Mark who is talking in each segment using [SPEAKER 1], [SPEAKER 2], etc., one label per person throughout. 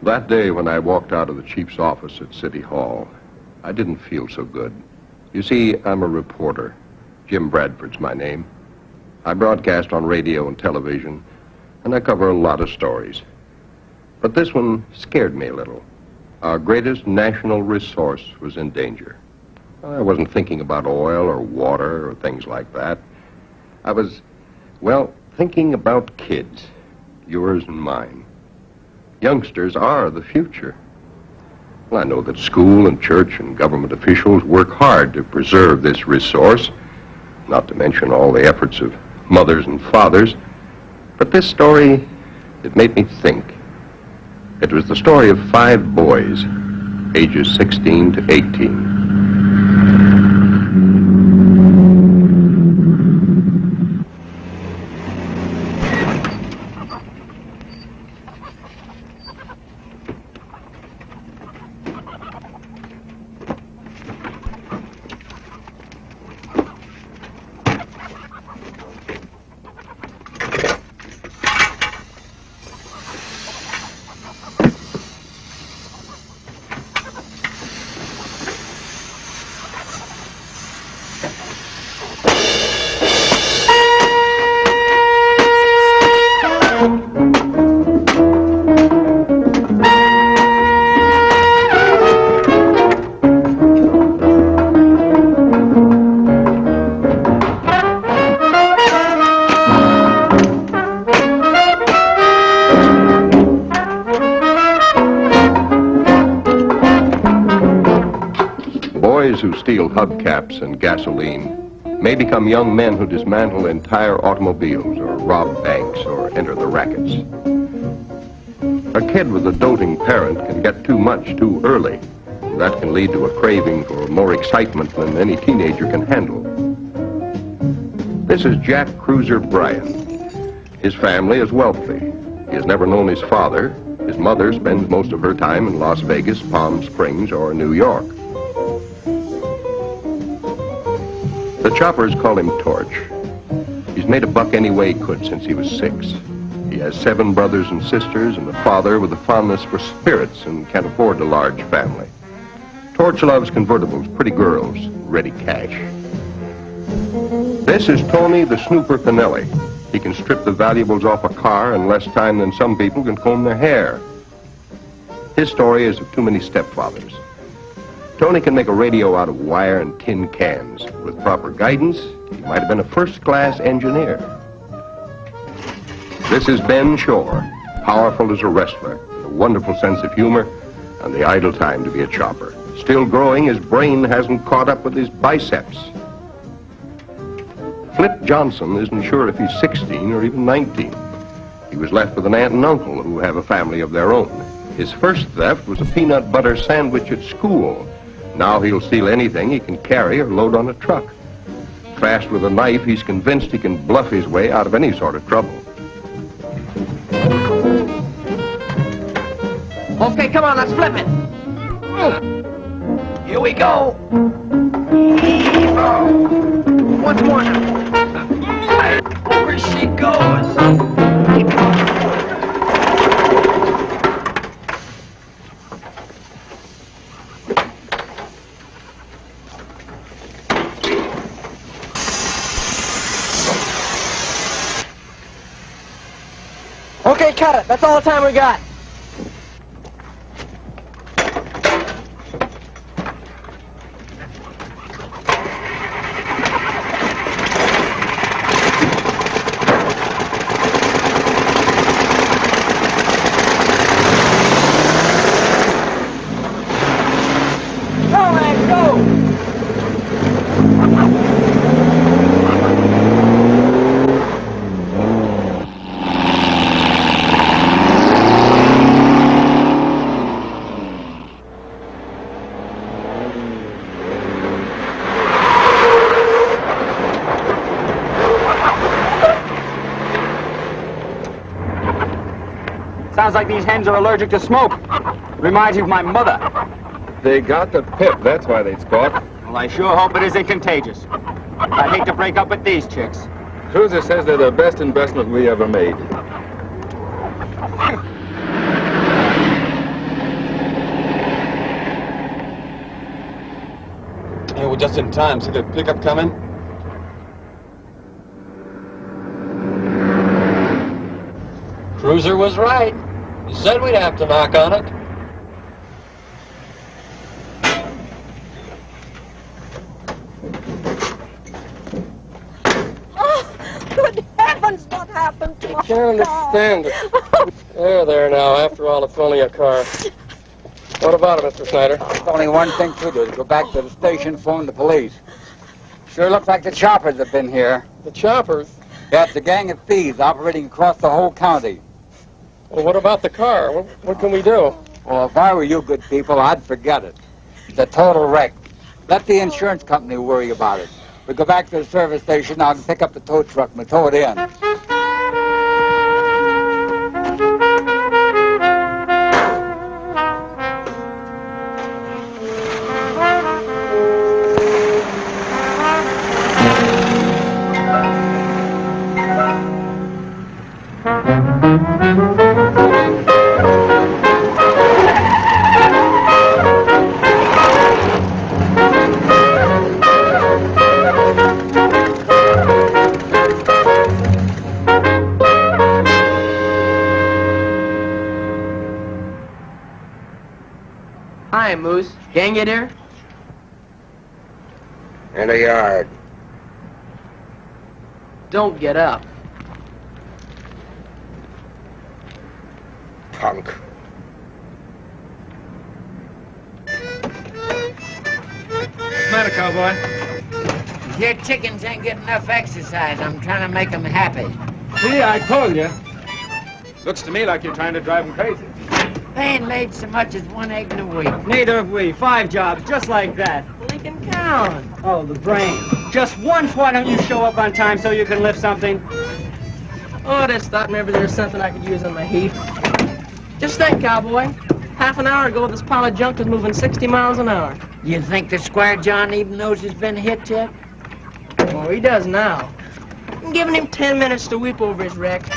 [SPEAKER 1] That day when I walked out of the chief's office at City Hall, I didn't feel so good. You see, I'm a reporter. Jim Bradford's my name. I broadcast on radio and television, and I cover a lot of stories. But this one scared me a little. Our greatest national resource was in danger. I wasn't thinking about oil or water or things like that. I was, well, thinking about kids, yours and mine. Youngsters are the future. Well, I know that school and church and government officials work hard to preserve this resource, not to mention all the efforts of mothers and fathers. But this story, it made me think. It was the story of 5 boys, ages 16 to 18. Boys who steal hubcaps and gasoline may become young men who dismantle entire automobiles or rob banks or enter the rackets. A kid with a doting parent can get too much too early. That can lead to a craving for more excitement than any teenager can handle. This is Jack Cruiser Bryan. His family is wealthy. He has never known his father. His mother spends most of her time in Las Vegas, Palm Springs, or New York. The choppers call him Torch. He's made a buck any way he could since he was 6. He has 7 brothers and sisters and a father with a fondness for spirits and can't afford a large family. Torch loves convertibles, pretty girls, ready cash. This is Tony the Snooper Pinelli. He can strip the valuables off a car in less time than some people can comb their hair. His story is of too many stepfathers. Tony can make a radio out of wire and tin cans. With proper guidance, he might have been a first-class engineer. This is Ben Shore, powerful as a wrestler, with a wonderful sense of humor, and the idle time to be a chopper. Still growing, his brain hasn't caught up with his biceps. Flip Johnson isn't sure if he's 16 or even 19. He was left with an aunt and uncle who have a family of their own. His first theft was a peanut butter sandwich at school. Now he'll steal anything he can carry or load on a truck. Fast with a knife, he's convinced he can bluff his way out of any sort of trouble.
[SPEAKER 2] Okay, come on, let's flip it. Here we go. Once more now. Over she goes. Okay, cut it. That's all the time we got. Go, man, go!
[SPEAKER 3] Sounds like these hens are allergic to smoke. Reminds me of my mother.
[SPEAKER 4] They got the pip, that's why they squawk.
[SPEAKER 3] Well, I sure hope it isn't contagious. I'd hate to break up with these chicks.
[SPEAKER 4] Cruiser says they're the best investment we ever made. just in time. See the pickup coming?
[SPEAKER 5] Cruiser was right. He said we'd have to knock on it.
[SPEAKER 6] Good heavens, what happened to
[SPEAKER 5] I
[SPEAKER 6] my
[SPEAKER 5] can't understand it. There now. After all, it's only a car. What about it, Mr. Snyder?
[SPEAKER 7] There's only one thing to do. Go back to the station, phone the police. Sure looks like the choppers have been here.
[SPEAKER 5] The choppers?
[SPEAKER 7] Yeah, it's a gang of thieves operating across the whole county.
[SPEAKER 5] Well, what about the car? What can we do?
[SPEAKER 7] Well, if I were you good people, I'd forget it. It's a total wreck. Let the insurance company worry about it. We go back to the service station, I can pick up the tow truck and tow it in.
[SPEAKER 2] Hi, Moose. Gang get here?
[SPEAKER 7] In the yard.
[SPEAKER 2] Don't get up.
[SPEAKER 7] Punk.
[SPEAKER 3] What's the matter, cowboy?
[SPEAKER 8] Your chickens ain't getting enough exercise. I'm trying to make them happy.
[SPEAKER 3] See, I told you. Looks to me like you're trying to drive them crazy.
[SPEAKER 8] They ain't laid so much as one egg in a week.
[SPEAKER 3] Neither have we. 5 jobs, just like that.
[SPEAKER 2] Well, he can count.
[SPEAKER 3] Oh, the brain. Just once, why don't you show up on time so you can lift something?
[SPEAKER 2] Oh, I just thought maybe there's something I could use on my heap. Just think, cowboy. Half an hour ago, this pile of junk was moving 60 miles an hour.
[SPEAKER 8] You think the Squire John even knows he's been hit yet?
[SPEAKER 2] Oh, he does now. I'm giving him 10 minutes to weep over his wreck.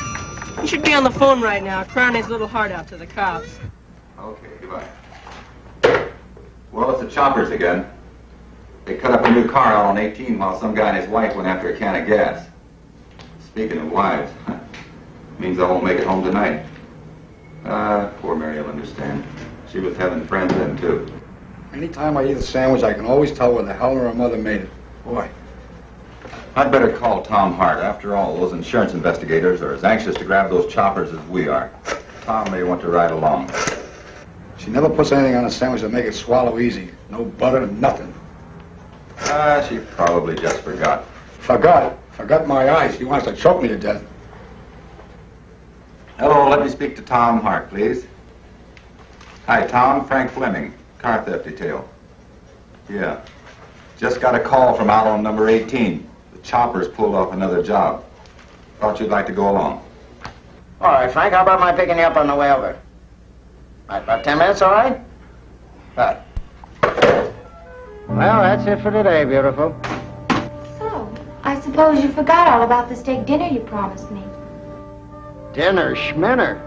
[SPEAKER 2] He should be on the phone right now, crying his little heart out to the cops.
[SPEAKER 9] Okay, goodbye. Well, it's the choppers again. They cut up a new car out on 18 while some guy and his wife went after a can of gas. Speaking of wives, means I won't make it home tonight. Poor Mary will understand. She was having friends then, too.
[SPEAKER 10] Anytime I eat a sandwich, I can always tell where the hell her mother made it. Boy.
[SPEAKER 9] I'd better call Tom Hart. After all, those insurance investigators are as anxious to grab those choppers as we are. Tom may want to ride along.
[SPEAKER 10] She never puts anything on a sandwich to make it swallow easy. No butter, nothing.
[SPEAKER 9] She probably just forgot.
[SPEAKER 10] Forgot. Forgot my eyes. She wants to choke me to death.
[SPEAKER 9] Hello, let me speak to Tom Hart, please. Hi, Tom. Frank Fleming, car theft detail. Yeah. Just got a call from out on number 18. The choppers pulled off another job. Thought you'd like to go along.
[SPEAKER 8] All right, Frank, how about my picking you up on the way over? About 10 minutes, all right? Right. Well, that's it for today, beautiful.
[SPEAKER 11] So, I suppose you forgot all about the steak dinner you promised me.
[SPEAKER 8] Dinner, schminner.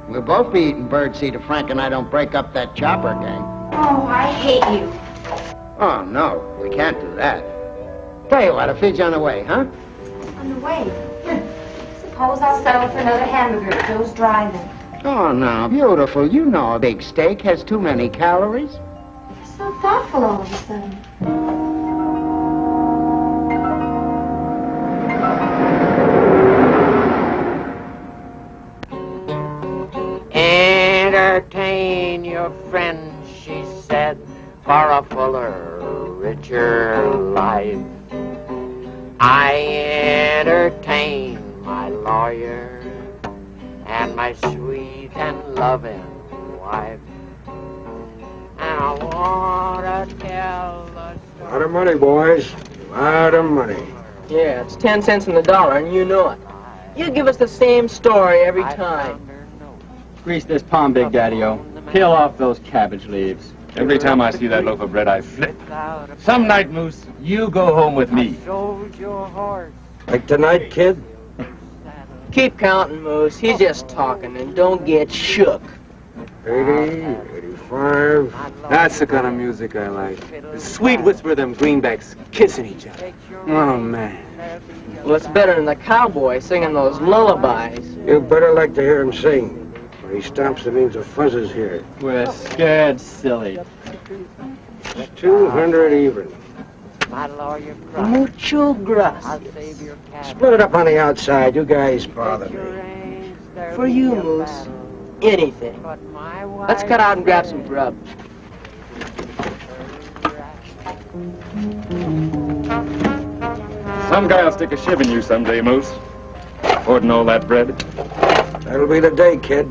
[SPEAKER 8] We'll both be eating birdseed if Frank and I don't break up that chopper gang.
[SPEAKER 11] Oh, I hate you.
[SPEAKER 8] Oh, no, we can't do that. Tell you what, I'll feed you on the way, huh?
[SPEAKER 11] On the way. Suppose I'll settle for another hamburger at Joe's Drive-In.
[SPEAKER 8] Oh, now, beautiful, you know a big steak has too many calories.
[SPEAKER 11] You're so thoughtful all of a sudden.
[SPEAKER 8] Entertain your friends, she said, for a fuller, richer life. I entertain my lawyer and my sweet and loving wife. And I want to tell the story.
[SPEAKER 7] Lot of money, boys. Lot of money.
[SPEAKER 2] Yeah, it's 10 cents on the dollar, and you know it. You give us the same story every time.
[SPEAKER 3] Grease this palm, Big Daddy-O. Peel off those cabbage leaves. Every time I see that loaf of bread, I flip. Some night, Moose, you go home with me.
[SPEAKER 7] Like tonight, kid?
[SPEAKER 2] Keep counting, Moose. He's just talking, and don't get shook.
[SPEAKER 12] 80, 85. That's the kind of music I like. The sweet whisper of them greenbacks kissing each other. Oh, man.
[SPEAKER 2] Well, it's better than the cowboy singing those lullabies.
[SPEAKER 12] You better like to hear him sing. When he stomps, it means the fuzz is here.
[SPEAKER 3] We're scared silly.
[SPEAKER 12] It's 200 even.
[SPEAKER 2] Mucho gracias.
[SPEAKER 12] Split it up on the outside. You guys bother me.
[SPEAKER 2] For you, Moose, anything. Let's cut out and grab some grub.
[SPEAKER 3] Some guy'll stick a shiv in you someday, Moose. Hoarding all that bread.
[SPEAKER 12] That'll be the day, kid.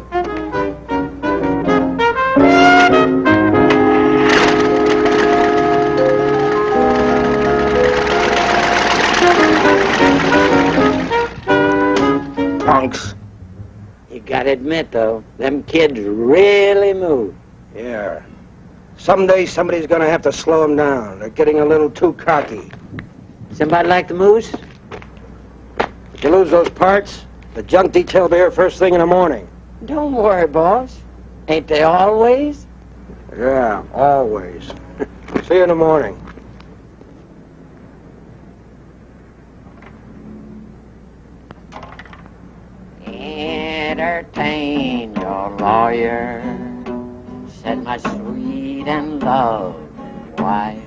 [SPEAKER 12] Punks.
[SPEAKER 13] You gotta admit, though, them kids really move.
[SPEAKER 12] Yeah. Someday somebody's gonna have to slow them down. They're getting a little too cocky.
[SPEAKER 13] Somebody like the Moose?
[SPEAKER 12] If you lose those parts, the junk detail will be here first thing in the morning.
[SPEAKER 13] Don't worry, boss. Ain't they always?
[SPEAKER 12] Yeah, always. See you in the morning.
[SPEAKER 13] Entertain your lawyer, said my sweet and lovely wife.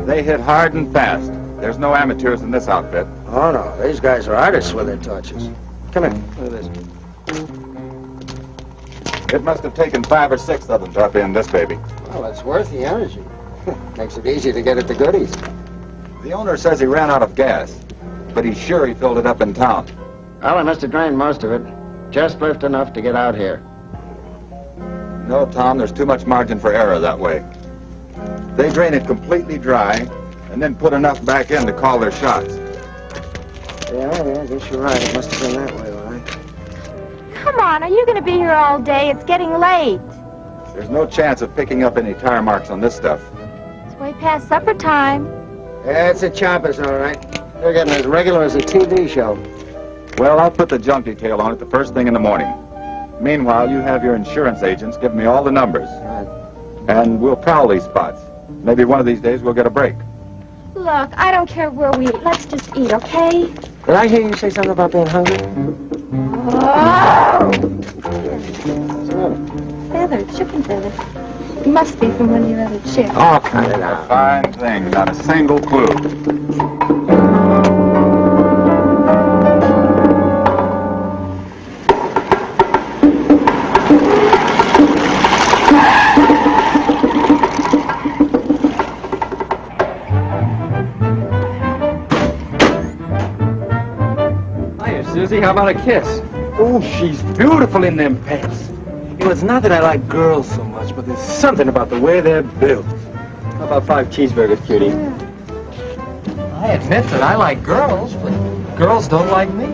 [SPEAKER 9] They hit hard and fast. There's no amateurs in this outfit.
[SPEAKER 12] Oh, no. These guys are artists with their touches. Come here. Look at this.
[SPEAKER 9] It must have taken 5 or 6 of them to up in this baby.
[SPEAKER 12] Well, it's worth the energy. Makes it easy to get at the goodies.
[SPEAKER 9] The owner says he ran out of gas, but he's sure he filled it up in town.
[SPEAKER 8] Well, I must have drained most of it. Just left enough to get out here.
[SPEAKER 9] No, Tom, there's too much margin for error that way. They drain it completely dry, and then put enough back in to call their shots.
[SPEAKER 12] Yeah, I guess you're right. It must have been that way, all right.
[SPEAKER 11] Come on, are you going to be here all day? It's getting late.
[SPEAKER 9] There's no chance of picking up any tire marks on this stuff.
[SPEAKER 11] It's way past supper time.
[SPEAKER 12] Yeah, it's a choppers, all right. They're getting as regular as a TV show.
[SPEAKER 9] Well, I'll put the junk detail on it the first thing in the morning. Meanwhile, you have your insurance agents give me all the numbers.
[SPEAKER 12] Right.
[SPEAKER 9] And we'll prowl these spots. Maybe one of these days we'll get a break.
[SPEAKER 11] Look, I don't care where we eat. Let's just eat, okay?
[SPEAKER 12] Did I hear you say something about being hungry?
[SPEAKER 11] Oh! Feather, chicken feather. It must be from one of your other chicks.
[SPEAKER 12] Oh, cut it out.
[SPEAKER 9] Fine thing, not a single clue.
[SPEAKER 3] Susie, how about a kiss?
[SPEAKER 12] Oh, she's beautiful in them pants. You know, it's not that I like girls so much, but there's something about the way they're built.
[SPEAKER 3] How about 5 cheeseburgers, cutie?
[SPEAKER 5] I admit that I like girls, but girls don't like me.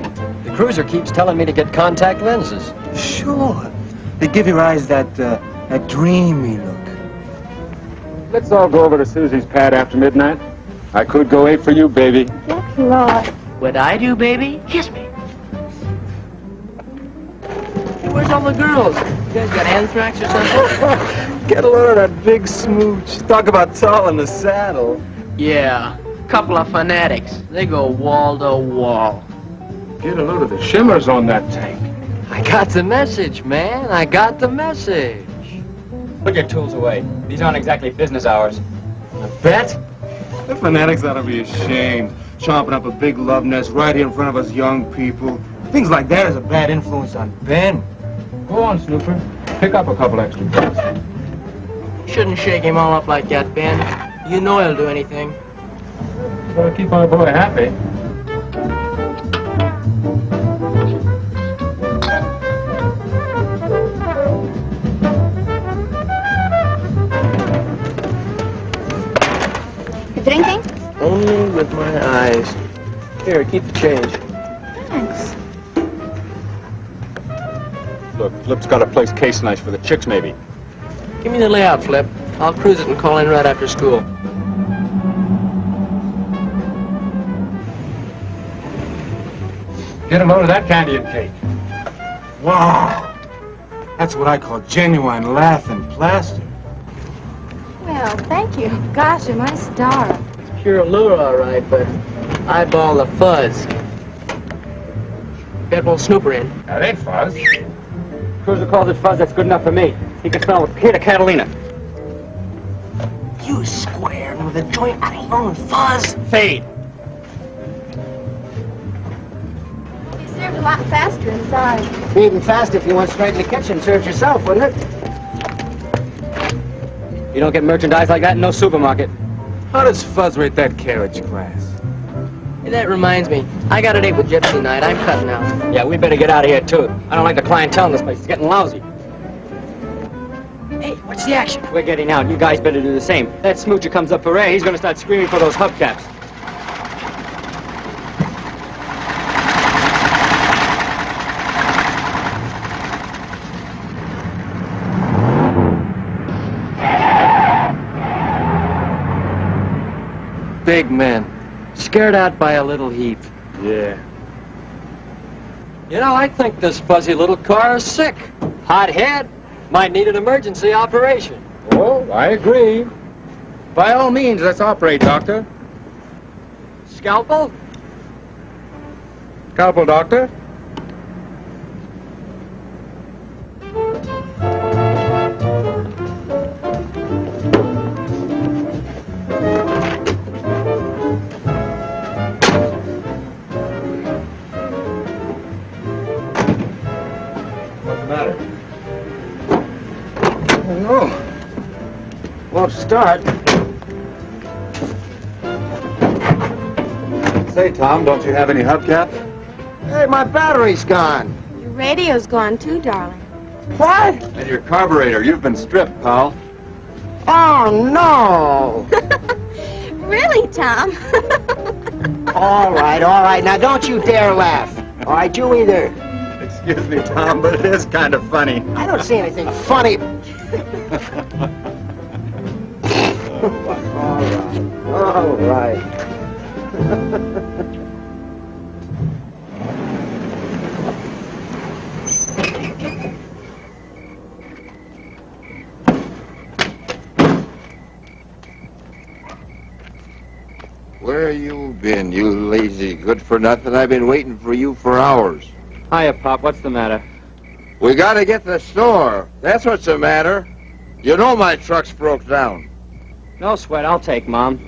[SPEAKER 5] The cruiser keeps telling me to get contact lenses.
[SPEAKER 12] Sure. They give your eyes that dreamy look.
[SPEAKER 3] Let's all go over to Susie's pad after midnight. I could go 8 for you, baby.
[SPEAKER 11] Yes, Lord.
[SPEAKER 2] What I do, baby? Kiss me. Where's all the girls? You guys got anthrax or something?
[SPEAKER 12] Get a load of that big smooch. Talk about tall in the saddle.
[SPEAKER 2] Yeah, couple of fanatics. They go wall to wall.
[SPEAKER 3] Get a load of the shimmers on that tank.
[SPEAKER 5] I got the message, man. I got the message.
[SPEAKER 3] Put your tools away. These aren't exactly business hours.
[SPEAKER 12] A bet? The fanatics ought to be ashamed. Chomping up a big love nest right here in front of us young people. Things like that is a bad influence on Ben.
[SPEAKER 3] Go on, Snooper. Pick up a couple extra bucks.
[SPEAKER 2] Shouldn't shake him all up like that, Ben. You know he'll do anything.
[SPEAKER 3] Gotta keep our boy happy.
[SPEAKER 11] You drinking?
[SPEAKER 2] Only with my eyes. Here, keep the change.
[SPEAKER 11] Thanks.
[SPEAKER 3] Look, Flip's got a place case nice for the chicks, maybe.
[SPEAKER 2] Give me the layout, Flip. I'll cruise it and call in right after school.
[SPEAKER 3] Get a load of that candy and cake.
[SPEAKER 12] Wow. That's what I call genuine laughing plaster.
[SPEAKER 11] Well, thank you. Gosh, am I starved.
[SPEAKER 2] It's pure allure, all right, but eyeball the fuzz. Get old Snooper in.
[SPEAKER 3] That ain't fuzz. Cruiser calls it fuzz, that's good enough for me. He can smell with Peter Catalina.
[SPEAKER 2] You square with a joint out alone, fuzz.
[SPEAKER 3] Fade.
[SPEAKER 11] You served a lot faster inside.
[SPEAKER 8] Be even faster if you went straight in the kitchen and served yourself, wouldn't it?
[SPEAKER 3] You don't get merchandise like that in no supermarket.
[SPEAKER 12] How does Fuzz rate that carriage class?
[SPEAKER 2] Hey, that reminds me. I got a date with Gypsy tonight. I'm cutting out.
[SPEAKER 3] Yeah, we better get out of here, too. I don't like the clientele in this place. It's getting lousy.
[SPEAKER 2] Hey, what's the action?
[SPEAKER 3] We're getting out. You guys better do the same. That smoocher comes up for air, he's going to start screaming for those hubcaps.
[SPEAKER 5] Big man. Scared out by a little heat.
[SPEAKER 12] Yeah.
[SPEAKER 5] You know, I think this fuzzy little car is sick. Hot head. Might need an emergency operation.
[SPEAKER 12] Oh, I agree. By all means, let's operate, Doctor.
[SPEAKER 5] Scalpel?
[SPEAKER 12] Scalpel, Doctor.
[SPEAKER 8] Won't start.
[SPEAKER 9] Say, Tom, don't you have any hubcaps?
[SPEAKER 8] Hey, my battery's gone.
[SPEAKER 11] Your radio's gone too, darling.
[SPEAKER 8] What?
[SPEAKER 9] And your carburetor, you've been stripped, pal.
[SPEAKER 8] Oh, no.
[SPEAKER 11] Really, Tom?
[SPEAKER 8] All right. Now, don't you dare laugh. All right, you either.
[SPEAKER 9] Excuse me, Tom, but it is kind of funny.
[SPEAKER 8] I don't see anything funny. All right.
[SPEAKER 14] Where you been, you lazy good-for-nothing? I've been waiting for you for hours.
[SPEAKER 3] Hiya, Pop. What's the matter?
[SPEAKER 14] We gotta get to the store. That's what's the matter. You know my truck's broke down.
[SPEAKER 3] No sweat. I'll take Mom.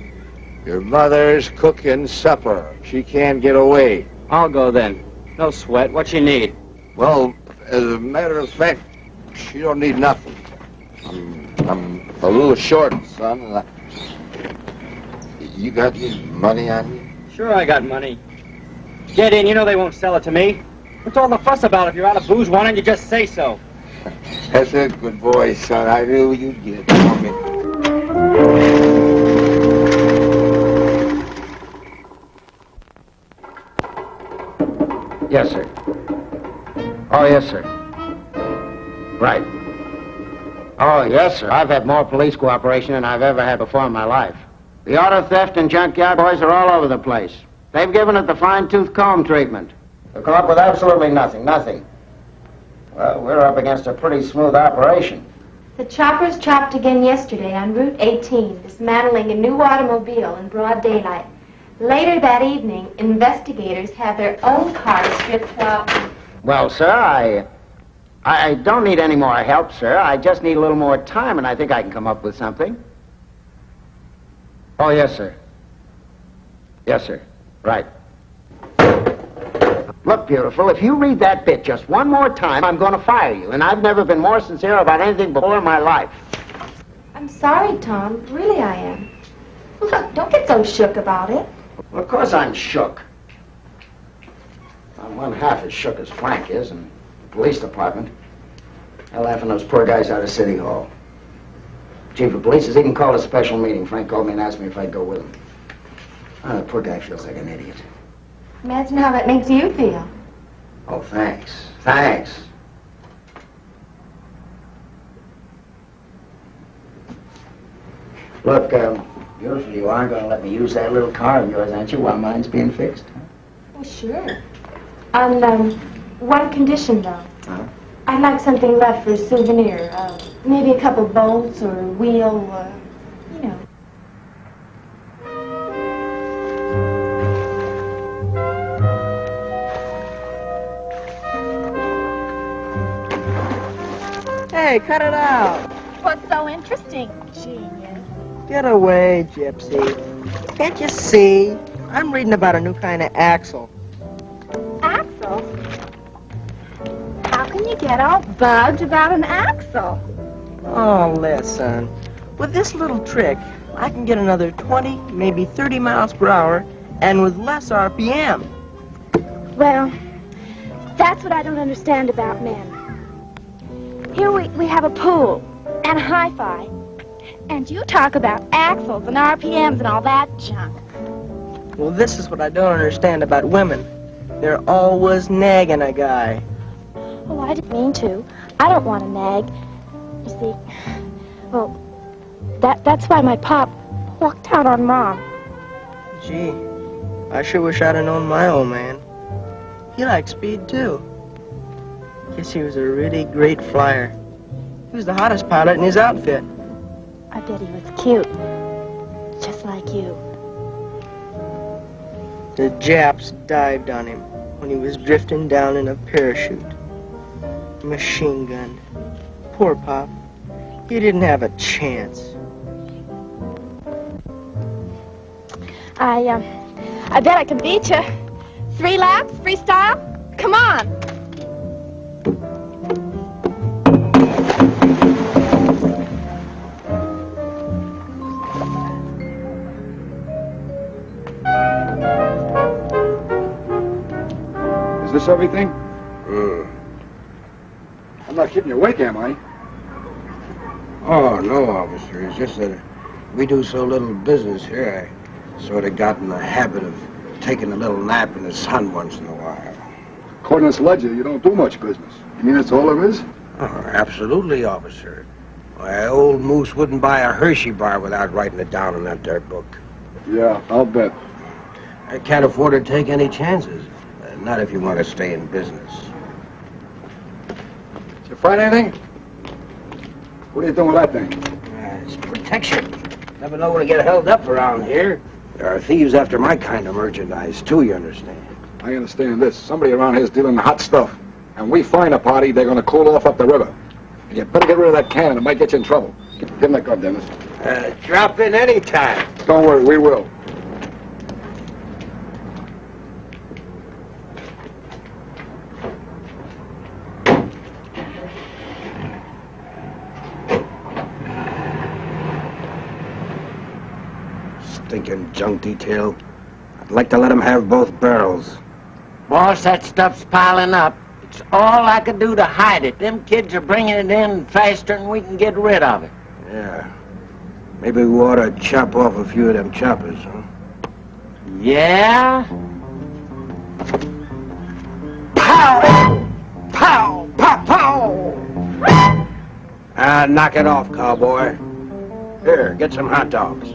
[SPEAKER 14] Your mother's cooking supper. She can't get away.
[SPEAKER 3] I'll go then. No sweat. What you need?
[SPEAKER 14] Well, as a matter of fact, she don't need nothing. I'm a little short, son. You got any money on you?
[SPEAKER 3] Sure I got money. Get in. You know they won't sell it to me. What's all the fuss about? If you're out of booze, why don't you just say so?
[SPEAKER 14] That's a good boy, son. I knew you'd get it.
[SPEAKER 8] Yes, sir. Oh, yes, sir. Right. Oh, yes, sir. I've had more police cooperation than I've ever had before in my life. The auto theft and junkyard boys are all over the place. They've given it the fine-tooth comb treatment. They've come up with absolutely nothing. Well, we're up against a pretty smooth operation.
[SPEAKER 11] The choppers chopped again yesterday on Route 18, dismantling a new automobile in broad daylight. Later that evening, investigators had their own car stripped while...
[SPEAKER 8] Well, sir, I don't need any more help, sir. I just need a little more time, and I think I can come up with something. Oh, yes, sir. Yes, sir. Right. Look, beautiful, if you read that bit just one more time, I'm going to fire you, and I've never been more sincere about anything before in my life.
[SPEAKER 11] I'm sorry, Tom. Really, I am. Look, don't get so shook about it.
[SPEAKER 8] Well, of course I'm shook. I'm one half as shook as Frank is, and the police department. They're laughing those poor guys out of City Hall. Chief of police has even called a special meeting. Frank called me and asked me if I'd go with him. Oh, the poor guy feels like an idiot.
[SPEAKER 11] Imagine how that makes you feel.
[SPEAKER 8] Oh, thanks. Thanks. Look, beautiful, you aren't going to let me use that little car of yours, aren't you, while mine's being fixed? Huh?
[SPEAKER 11] Oh, sure. On one condition, though.
[SPEAKER 14] Huh?
[SPEAKER 11] I'd like something left for a souvenir. Maybe a couple bolts or a wheel, you know.
[SPEAKER 2] Hey, cut it out.
[SPEAKER 6] What's so interesting, genius?
[SPEAKER 2] Get away, Gypsy. Can't you see? I'm reading about a new kind of axle.
[SPEAKER 6] Axle? How can you get all bugged about an axle?
[SPEAKER 2] Oh, listen. With this little trick, I can get another 20, maybe 30 miles per hour, and with less RPM.
[SPEAKER 6] Well, that's what I don't understand about men. Here we have a pool and a hi-fi. And you talk about axles and RPMs and all that junk.
[SPEAKER 2] Well, this is what I don't understand about women. They're always nagging a guy.
[SPEAKER 6] Oh, I didn't mean to. I don't want to nag. You see, well, that's why my pop walked out on Mom.
[SPEAKER 2] Gee, I sure wish I'd have known my old man. He liked speed, too. Guess he was a really great flyer. He was the hottest pilot in his outfit.
[SPEAKER 6] I bet he was cute. Just like you.
[SPEAKER 2] The Japs dived on him when he was drifting down in a parachute. Machine gun. Poor Pop. He didn't have a chance.
[SPEAKER 6] I bet I can beat you. 3 laps, freestyle? Come on.
[SPEAKER 10] Is this everything? I'm not keeping you awake, am I?
[SPEAKER 8] Oh, no, officer. It's just that we do so little business here. I sort of got in the habit of taking a little nap in the sun once in a while.
[SPEAKER 10] According to this ledger, you don't do much business. You mean that's all there is?
[SPEAKER 8] Oh, absolutely, officer. Why, old Moose wouldn't buy a Hershey bar without writing it down in that dirt book.
[SPEAKER 10] Yeah, I'll bet.
[SPEAKER 8] I can't afford to take any chances. Not if you want to stay in business.
[SPEAKER 10] Did you find anything? What are you doing with that thing?
[SPEAKER 8] It's protection. Never know when to get held up around here. There are thieves after my kind of merchandise, too, you understand?
[SPEAKER 10] I understand this. Somebody around here is dealing in hot stuff. And we find a party, they're going to cool off up the river. And you better get rid of that cannon. It might get you in trouble. Give him that gun, Dennis.
[SPEAKER 8] Drop in any time.
[SPEAKER 10] Don't worry, we will.
[SPEAKER 8] Stinking junk detail. I'd like to let him have both barrels.
[SPEAKER 13] Boss, that stuff's piling up. It's all I could do to hide it. Them kids are bringing it in faster than we can get rid of it.
[SPEAKER 8] Yeah. Maybe we ought to chop off a few of them choppers, huh?
[SPEAKER 13] Yeah?
[SPEAKER 8] Pow! Pow! Pow! Pow! Knock it off, cowboy. Here, get some hot dogs.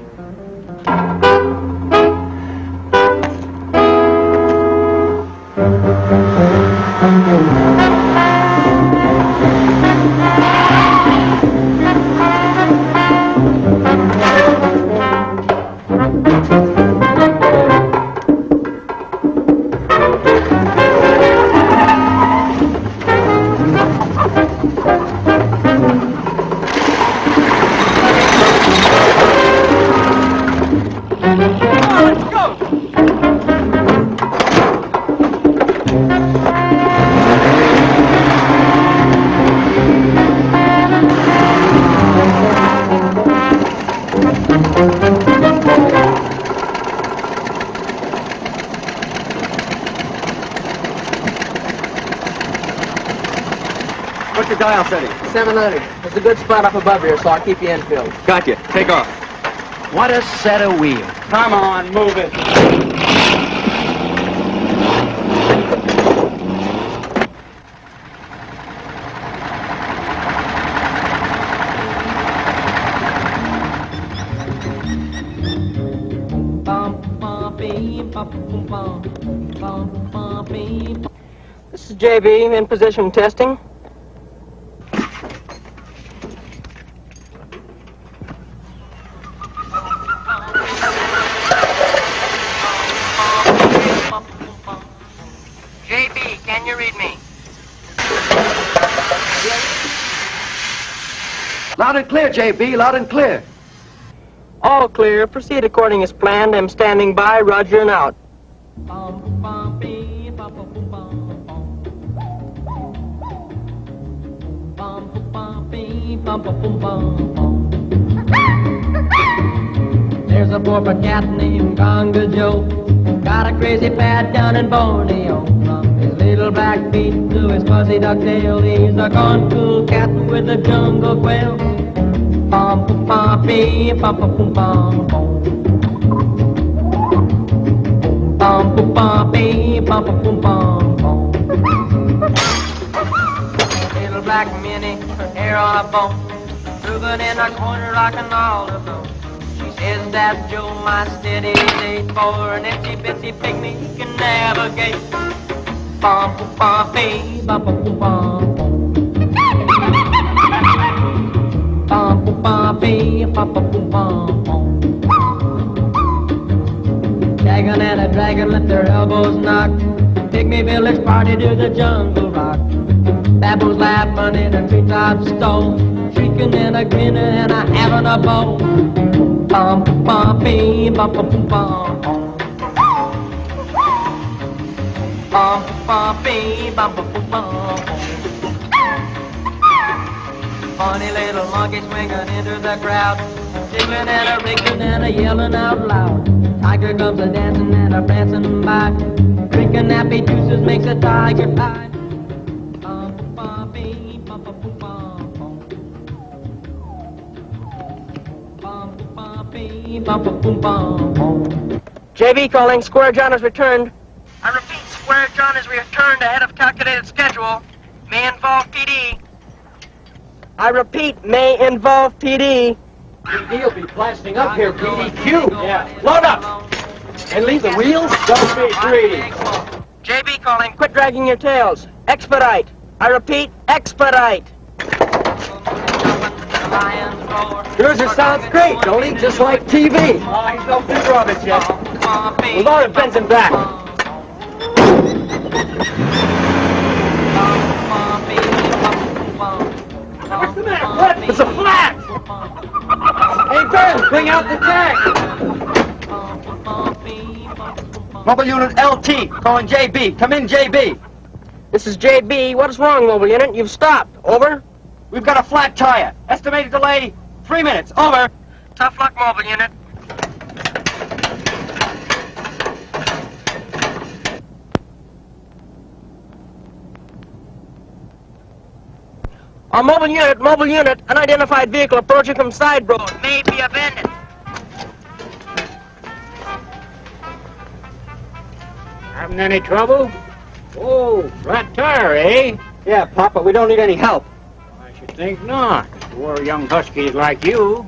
[SPEAKER 5] What's your dial setting?
[SPEAKER 2] 700. There's a good spot up above here, so I'll keep you infield.
[SPEAKER 5] Gotcha. Take off.
[SPEAKER 13] What a set of wheels.
[SPEAKER 3] Come on, move it.
[SPEAKER 2] This is JB, in position testing. JB, can you read me?
[SPEAKER 5] Loud and clear, JB, loud and clear.
[SPEAKER 2] All clear. Proceed according as planned. I'm standing by. Roger and out.
[SPEAKER 15] There's a poor cat named Conga Joe. Got a crazy pad down in Borneo. From his little black feet to his fuzzy duck tail, he's a gone cool cat with a jungle quail. Bum bum bum bee, bum bum bum bum bum. Bum bum bum bee, bum bum bum bum bum. Little black Minnie, her hair on a bone, drooping in a corner rocking all alone. She says that Joe, my steady date, for an itsy bitsy pygmy he can navigate. Bum bum bum bee, bum bum bum bum. Bum bum bum bee, bum bum bum bum. Dragon and a dragon let their elbows knock. Pygmy village party to the jungle rock. Baboons laughing in a treetop stone, shrieking and a grinning and a having a bone. Bum bum bum bee, bum bum bum bum. Bum bum bee, bum bum bum bum. Funny little monkey swinging into the crowd, jiggling and a wriggling and a yelling out loud. Tiger comes a dancing and a prancing by, drinking nappy juices makes a tiger high.
[SPEAKER 2] JB calling. Square John has returned. I repeat, Square John has returned ahead of calculated schedule. May involve PD. I repeat, may involve PD.
[SPEAKER 5] PD'll be blasting up here, PDQ. Yeah. Load up! And leave the wheels? Don't be greedy.
[SPEAKER 2] JB calling. Quit dragging your tails. Expedite. I repeat, expedite.
[SPEAKER 5] Cruiser sounds great, don't he? Just like TV.
[SPEAKER 3] He's no big rubbish yet.
[SPEAKER 5] We've already Benson back.
[SPEAKER 3] What's the matter? What?
[SPEAKER 5] It's a flat! Hey, Ben, bring out the jack! Mobile unit LT, calling JB. Come in, JB.
[SPEAKER 2] This is JB. What is wrong, mobile unit? You've stopped. Over.
[SPEAKER 5] We've got a flat tire. Estimated delay, 3 minutes. Over.
[SPEAKER 2] Tough luck, mobile unit. Mobile unit, unidentified vehicle approaching from side road. May be a bandit.
[SPEAKER 13] Having any trouble? Oh, flat tire, eh?
[SPEAKER 5] Yeah, Papa, we don't need any help.
[SPEAKER 13] I should think not. Poor young huskies like you.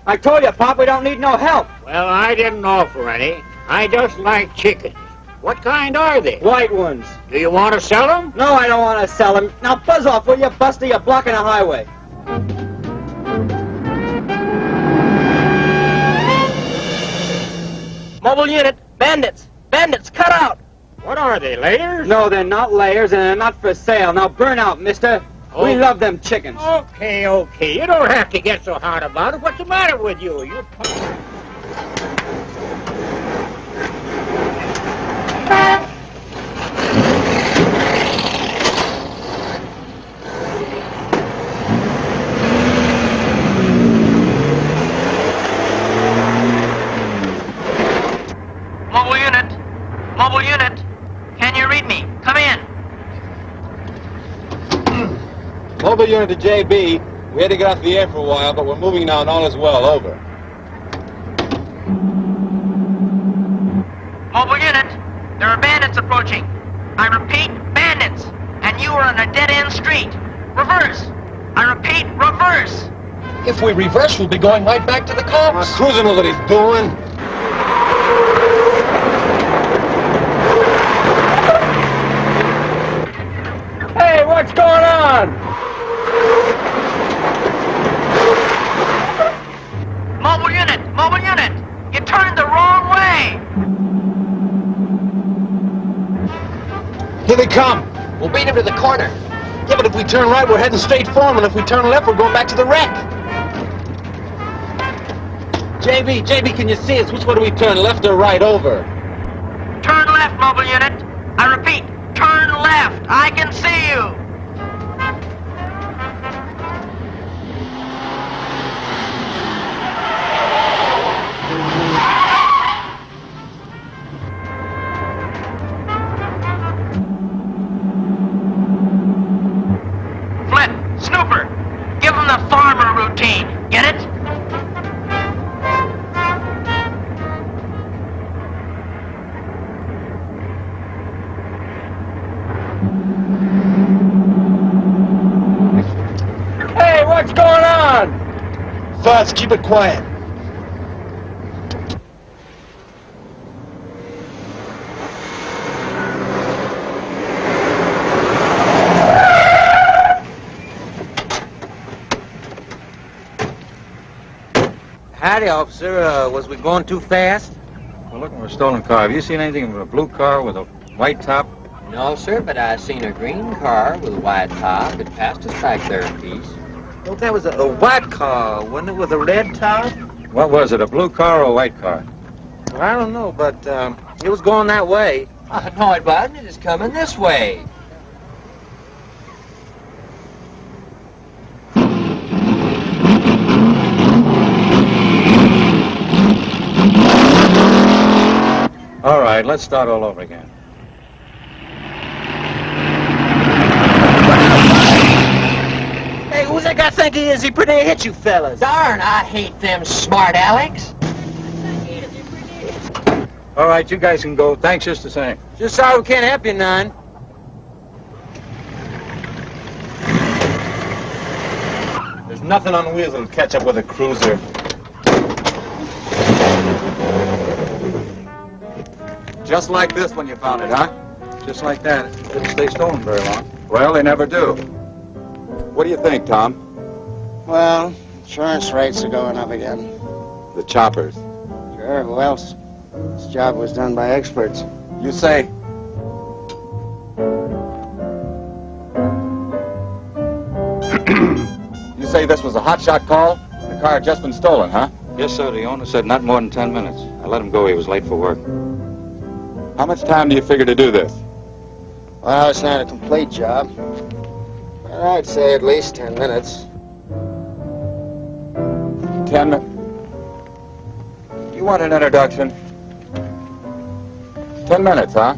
[SPEAKER 5] I told you, Pop, we don't need no help.
[SPEAKER 13] Well, I didn't offer any. I just like chickens. What kind are they?
[SPEAKER 5] White ones.
[SPEAKER 13] Do you want to sell them?
[SPEAKER 5] No, I don't want to sell them. Now buzz off, will you, Buster? You're blocking a highway.
[SPEAKER 2] Mobile unit, bandits. Bandits, cut out.
[SPEAKER 13] What are they, layers?
[SPEAKER 5] No, they're not layers, and they're not for sale. Now burn out, mister. We love them chickens.
[SPEAKER 13] Okay. You don't have to get so hard about it. What's the matter with you? You're...
[SPEAKER 2] Mobile unit, can you read me? Come in.
[SPEAKER 4] Mobile unit to JB. We had to get off the air for a while, but we're moving now and all is well. Over.
[SPEAKER 2] Mobile unit, there are bandits approaching. I repeat, bandits. And you are on a dead-end street. Reverse. I repeat, reverse.
[SPEAKER 14] If we reverse, we'll be going right back to the cops.
[SPEAKER 4] Cruiser knows what he's doing. Here they come.
[SPEAKER 5] We'll beat him to the corner.
[SPEAKER 4] Yeah, but if we turn right, we're heading straight for them, and if we turn left, we're going back to the wreck. JB, can you see us? Which way do we turn, left or right over?
[SPEAKER 2] Turn left, mobile unit. I repeat, turn left. I can see you. Flip, Snooper, give him the farmer routine. Get it?
[SPEAKER 3] Hey, what's going on?
[SPEAKER 4] Fuzz, keep it quiet.
[SPEAKER 16] Howdy, officer. Was we going too fast?
[SPEAKER 7] We're looking for a stolen car. Have you seen anything of a blue car with a white top?
[SPEAKER 5] No, sir, but I seen a green car with a white top. It passed us back there a piece.
[SPEAKER 16] Oh, that was a white car, wasn't it, with a red top?
[SPEAKER 7] What was it, a blue car or a white car?
[SPEAKER 16] Well, I don't know, but it was going that way.
[SPEAKER 5] No, it wasn't. It is coming this way.
[SPEAKER 7] All right, let's start all over again.
[SPEAKER 16] Hey, who's that guy think he is? He pretty hit you fellas.
[SPEAKER 5] Darn, I hate them smart Alex.
[SPEAKER 7] All right, you guys can go. Thanks just the same.
[SPEAKER 16] Just sorry we can't help you none.
[SPEAKER 4] There's nothing on the wheels that'll catch up with a cruiser.
[SPEAKER 9] Just like this when you found it, huh?
[SPEAKER 7] Just like that. It didn't stay stolen very long.
[SPEAKER 9] Well, they never do. What do you think, Tom?
[SPEAKER 8] Well, insurance rates are going up again.
[SPEAKER 9] The choppers.
[SPEAKER 8] Sure, who else? This job was done by experts.
[SPEAKER 9] You say? You say this was a hotshot call? The car had just been stolen, huh?
[SPEAKER 7] Yes, sir. The owner said not more than 10 minutes. I let him go. He was late for work.
[SPEAKER 9] How much time do you figure to do this?
[SPEAKER 8] Well, it's not a complete job. But I'd say at least 10 minutes.
[SPEAKER 9] 10 minutes? You want an introduction? 10 minutes, huh?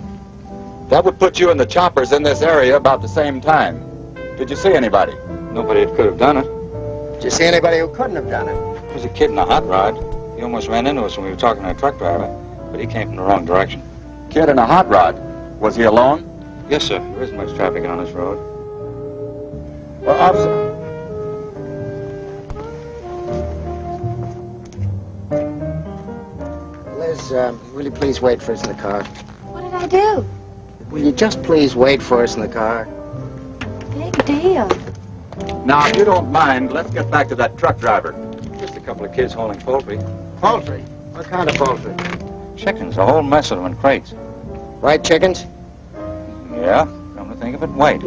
[SPEAKER 9] That would put you and the choppers in this area about the same time. Did you see anybody?
[SPEAKER 7] Nobody could have done it.
[SPEAKER 8] Did you see anybody who couldn't have done it?
[SPEAKER 7] There was a kid in a hot rod. He almost ran into us when we were talking to a truck driver, but he came from the wrong direction.
[SPEAKER 9] Kid in a hot rod. Was he alone?
[SPEAKER 7] Yes, sir. There isn't much traffic on this road.
[SPEAKER 8] Well, officer. Liz, will you please wait for us in the car?
[SPEAKER 11] What did I do?
[SPEAKER 8] Will you just please wait for us in the car?
[SPEAKER 11] Big deal.
[SPEAKER 9] Now, if you don't mind, let's get back to that truck driver.
[SPEAKER 7] Just a couple of kids hauling poultry.
[SPEAKER 8] Poultry? What kind of poultry?
[SPEAKER 7] Chickens, a whole mess of them in crates.
[SPEAKER 8] White chickens?
[SPEAKER 7] Yeah, come to think of it, white.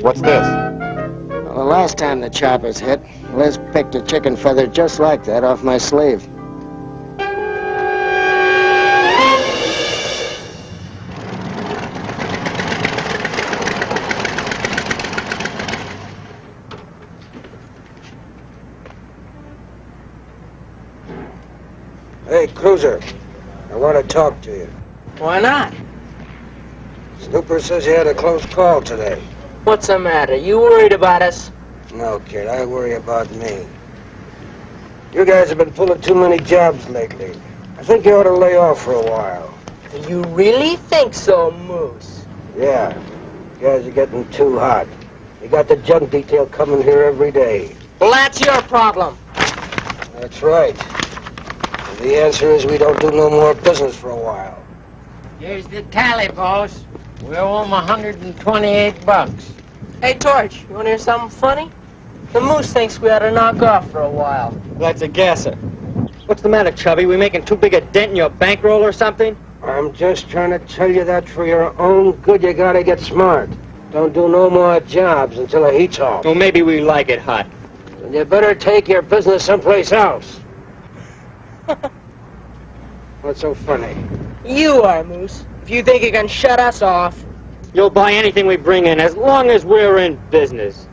[SPEAKER 9] What's this?
[SPEAKER 8] Well, the last time the choppers hit, Liz picked a chicken feather just like that off my sleeve.
[SPEAKER 17] Hey, Cruiser, I want to talk to you.
[SPEAKER 2] Why not?
[SPEAKER 17] Snooper says you had a close call today.
[SPEAKER 2] What's the matter? You worried about us?
[SPEAKER 17] No, kid, I worry about me. You guys have been pulling too many jobs lately. I think you ought to lay off for a while.
[SPEAKER 2] You really think so, Moose?
[SPEAKER 17] Yeah, you guys are getting too hot. You got the junk detail coming here every day.
[SPEAKER 2] Well, that's your problem.
[SPEAKER 17] That's right. And the answer is we don't do no more business for a while.
[SPEAKER 13] Here's the tally, boss. We owe him $128.
[SPEAKER 2] Hey, Torch, you want to hear something funny? The Moose thinks we ought to knock off for a while.
[SPEAKER 5] That's a gasser. What's the matter, Chubby? We making too big a dent in your bankroll or something?
[SPEAKER 17] I'm just trying to tell you that for your own good, you gotta get smart. Don't do no more jobs until the heat's off.
[SPEAKER 3] Well, maybe we like it hot.
[SPEAKER 17] And you better take your business someplace else. What's so funny?
[SPEAKER 2] You are, Moose. If you think you can shut us off.
[SPEAKER 3] You'll buy anything we bring in as long as we're in business.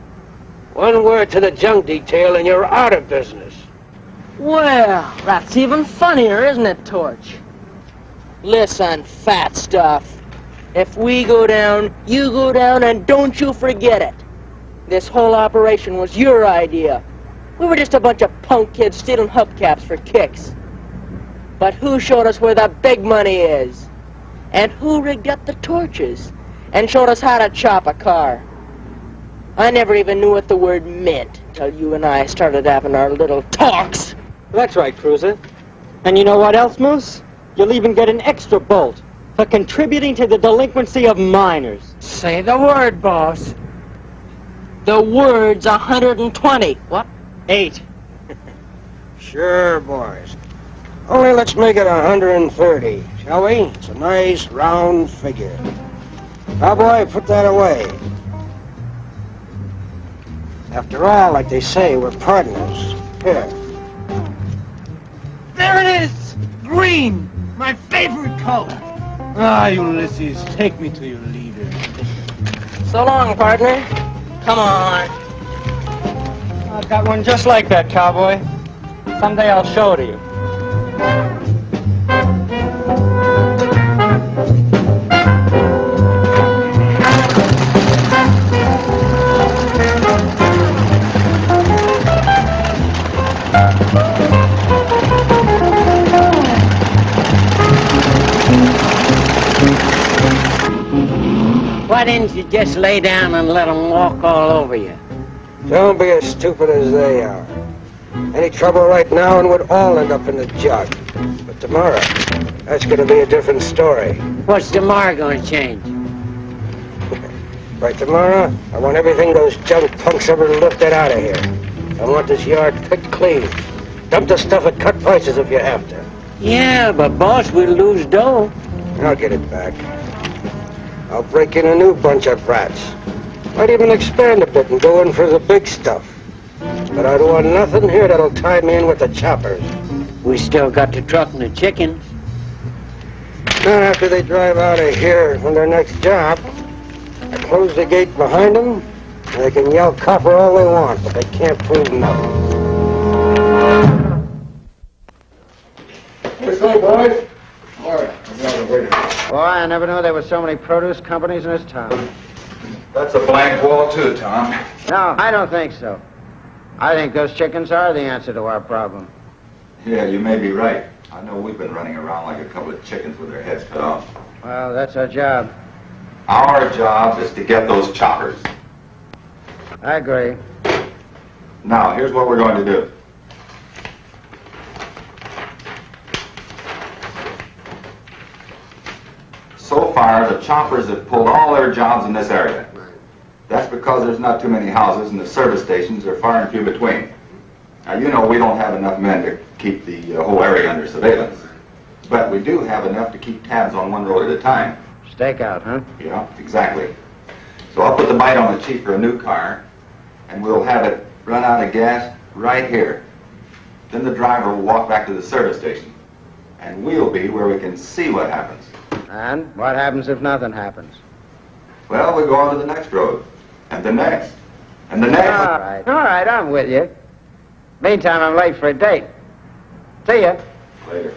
[SPEAKER 17] One word to the junk detail and you're out of business.
[SPEAKER 2] Well, that's even funnier, isn't it, Torch? Listen, fat stuff. If we go down, you go down, and don't you forget it. This whole operation was your idea. We were just a bunch of punk kids stealing hubcaps for kicks. But who showed us where the big money is? And who rigged up the torches? And showed us how to chop a car? I never even knew what the word meant until you and I started having our little talks.
[SPEAKER 3] That's right, Cruiser. And you know what else, Moose? You'll even get an extra bolt for contributing to the delinquency of minors.
[SPEAKER 2] Say the word, boss. The word's 120. What?
[SPEAKER 3] 8.
[SPEAKER 17] Sure, boys. Only let's make it 130, shall we? It's a nice, round figure. Cowboy, put that away. After all, like they say, we're partners. Here.
[SPEAKER 12] There it is! Green! My favorite color! Ah, Ulysses, take me to your leader.
[SPEAKER 2] So long, partner. Come on.
[SPEAKER 3] I've got one just like that, cowboy. Someday I'll show it to you.
[SPEAKER 13] Why didn't you just lay down and let them walk all over you?
[SPEAKER 17] Don't be as stupid as they are. Any trouble right now and we'd all end up in the jug. But tomorrow, that's going to be a different story.
[SPEAKER 13] What's tomorrow going to change?
[SPEAKER 17] By tomorrow, I want everything those junk punks ever lifted out of here. I want this yard picked clean. Dump the stuff at cut prices if you have to.
[SPEAKER 13] Yeah, but boss, we'll lose dough.
[SPEAKER 17] I'll get it back. I'll break in a new bunch of brats. Might even expand a bit and go in for the big stuff. But I don't want nothing here that'll tie me in with the choppers.
[SPEAKER 13] We still got the truck and the chickens.
[SPEAKER 17] Not after they drive out of here on their next job. I close the gate behind them, and they can yell copper all they want, but they can't prove nothing.
[SPEAKER 10] What's up, boys? All right,
[SPEAKER 8] Boy, I never knew there were so many produce companies in this town.
[SPEAKER 9] That's a blank wall, too, Tom.
[SPEAKER 8] No, I don't think so. I think those chickens are the answer to our problem.
[SPEAKER 9] Yeah, you may be right. I know we've been running around like a couple of chickens with their heads cut off.
[SPEAKER 8] Well, that's our job.
[SPEAKER 9] Our job is to get those choppers.
[SPEAKER 8] I agree.
[SPEAKER 9] Now, here's what we're going to do. So far, the choppers have pulled all their jobs in this area. That's because there's not too many houses and the service stations are far and few between. Now, you know we don't have enough men to keep the whole area under surveillance. But we do have enough to keep tabs on one road at a time.
[SPEAKER 8] Stakeout, huh?
[SPEAKER 9] Yeah, exactly. So I'll put the bite on the chief for a new car, and we'll have it run out of gas right here. Then the driver will walk back to the service station, and we'll be where we can see what happens.
[SPEAKER 8] And what happens if nothing happens?
[SPEAKER 9] Well, we go on to the next road, and the next, and the next.
[SPEAKER 8] All right, I'm with you. Meantime, I'm late for a date. See ya.
[SPEAKER 9] Later.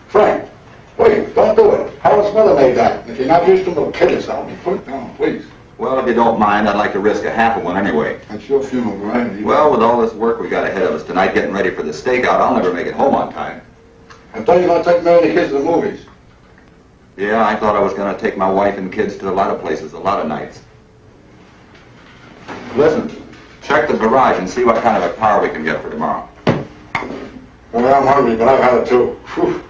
[SPEAKER 10] Frank, wait, don't do it. Howard's mother made that. If you're not used to it, it'll kill yourself. Put it down, please.
[SPEAKER 9] Well, if you don't mind, I'd like to risk a half of one anyway.
[SPEAKER 10] That's your funeral, right?
[SPEAKER 9] Well, with all this work we got ahead of us tonight getting ready for the stakeout, I'll never make it home on time.
[SPEAKER 10] I thought you were going to take Mary and the kids to the movies.
[SPEAKER 9] Yeah, I thought I was going to take my wife and kids to a lot of places, a lot of nights. Listen, check the garage and see what kind of a car we can get for tomorrow.
[SPEAKER 10] Well, I'm hungry, but I've had it too. Whew.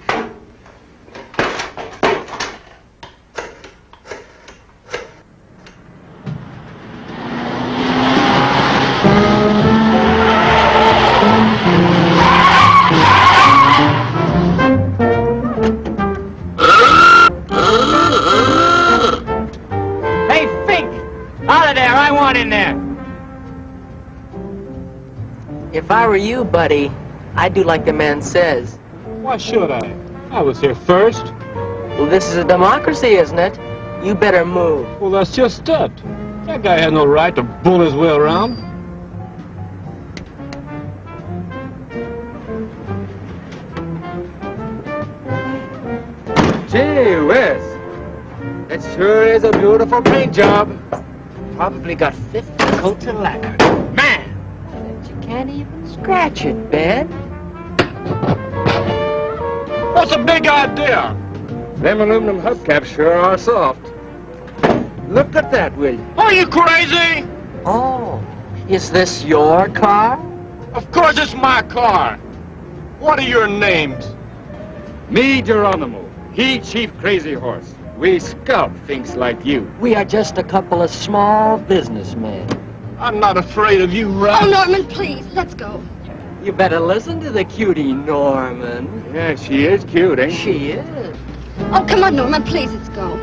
[SPEAKER 2] I were you, buddy, I'd do like the man says.
[SPEAKER 12] Why should I? I was here first.
[SPEAKER 2] Well, this is a democracy, isn't it? You better move.
[SPEAKER 12] Well, that's just it. That guy has no right to bull his way around.
[SPEAKER 5] Gee whiz. It sure is a beautiful paint job. Probably got 50 coats of lacquer. Man!
[SPEAKER 2] And you can't even scratch it, Ben.
[SPEAKER 12] What's a big idea?
[SPEAKER 5] Them aluminum hubcaps sure are soft. Look at that, will you?
[SPEAKER 12] Are you crazy?
[SPEAKER 2] Oh, is this your car?
[SPEAKER 12] Of course it's my car. What are your names?
[SPEAKER 3] Me, Geronimo. He, Chief Crazy Horse. We scout things like you.
[SPEAKER 2] We are just a couple of small businessmen.
[SPEAKER 12] I'm not afraid of you, Ralph.
[SPEAKER 18] Oh, Norman, please, let's go.
[SPEAKER 2] You better listen to the cutie, Norman.
[SPEAKER 3] Yeah, she is cute, ain't she?
[SPEAKER 2] She is.
[SPEAKER 18] Oh, come on, Norman, please, let's go.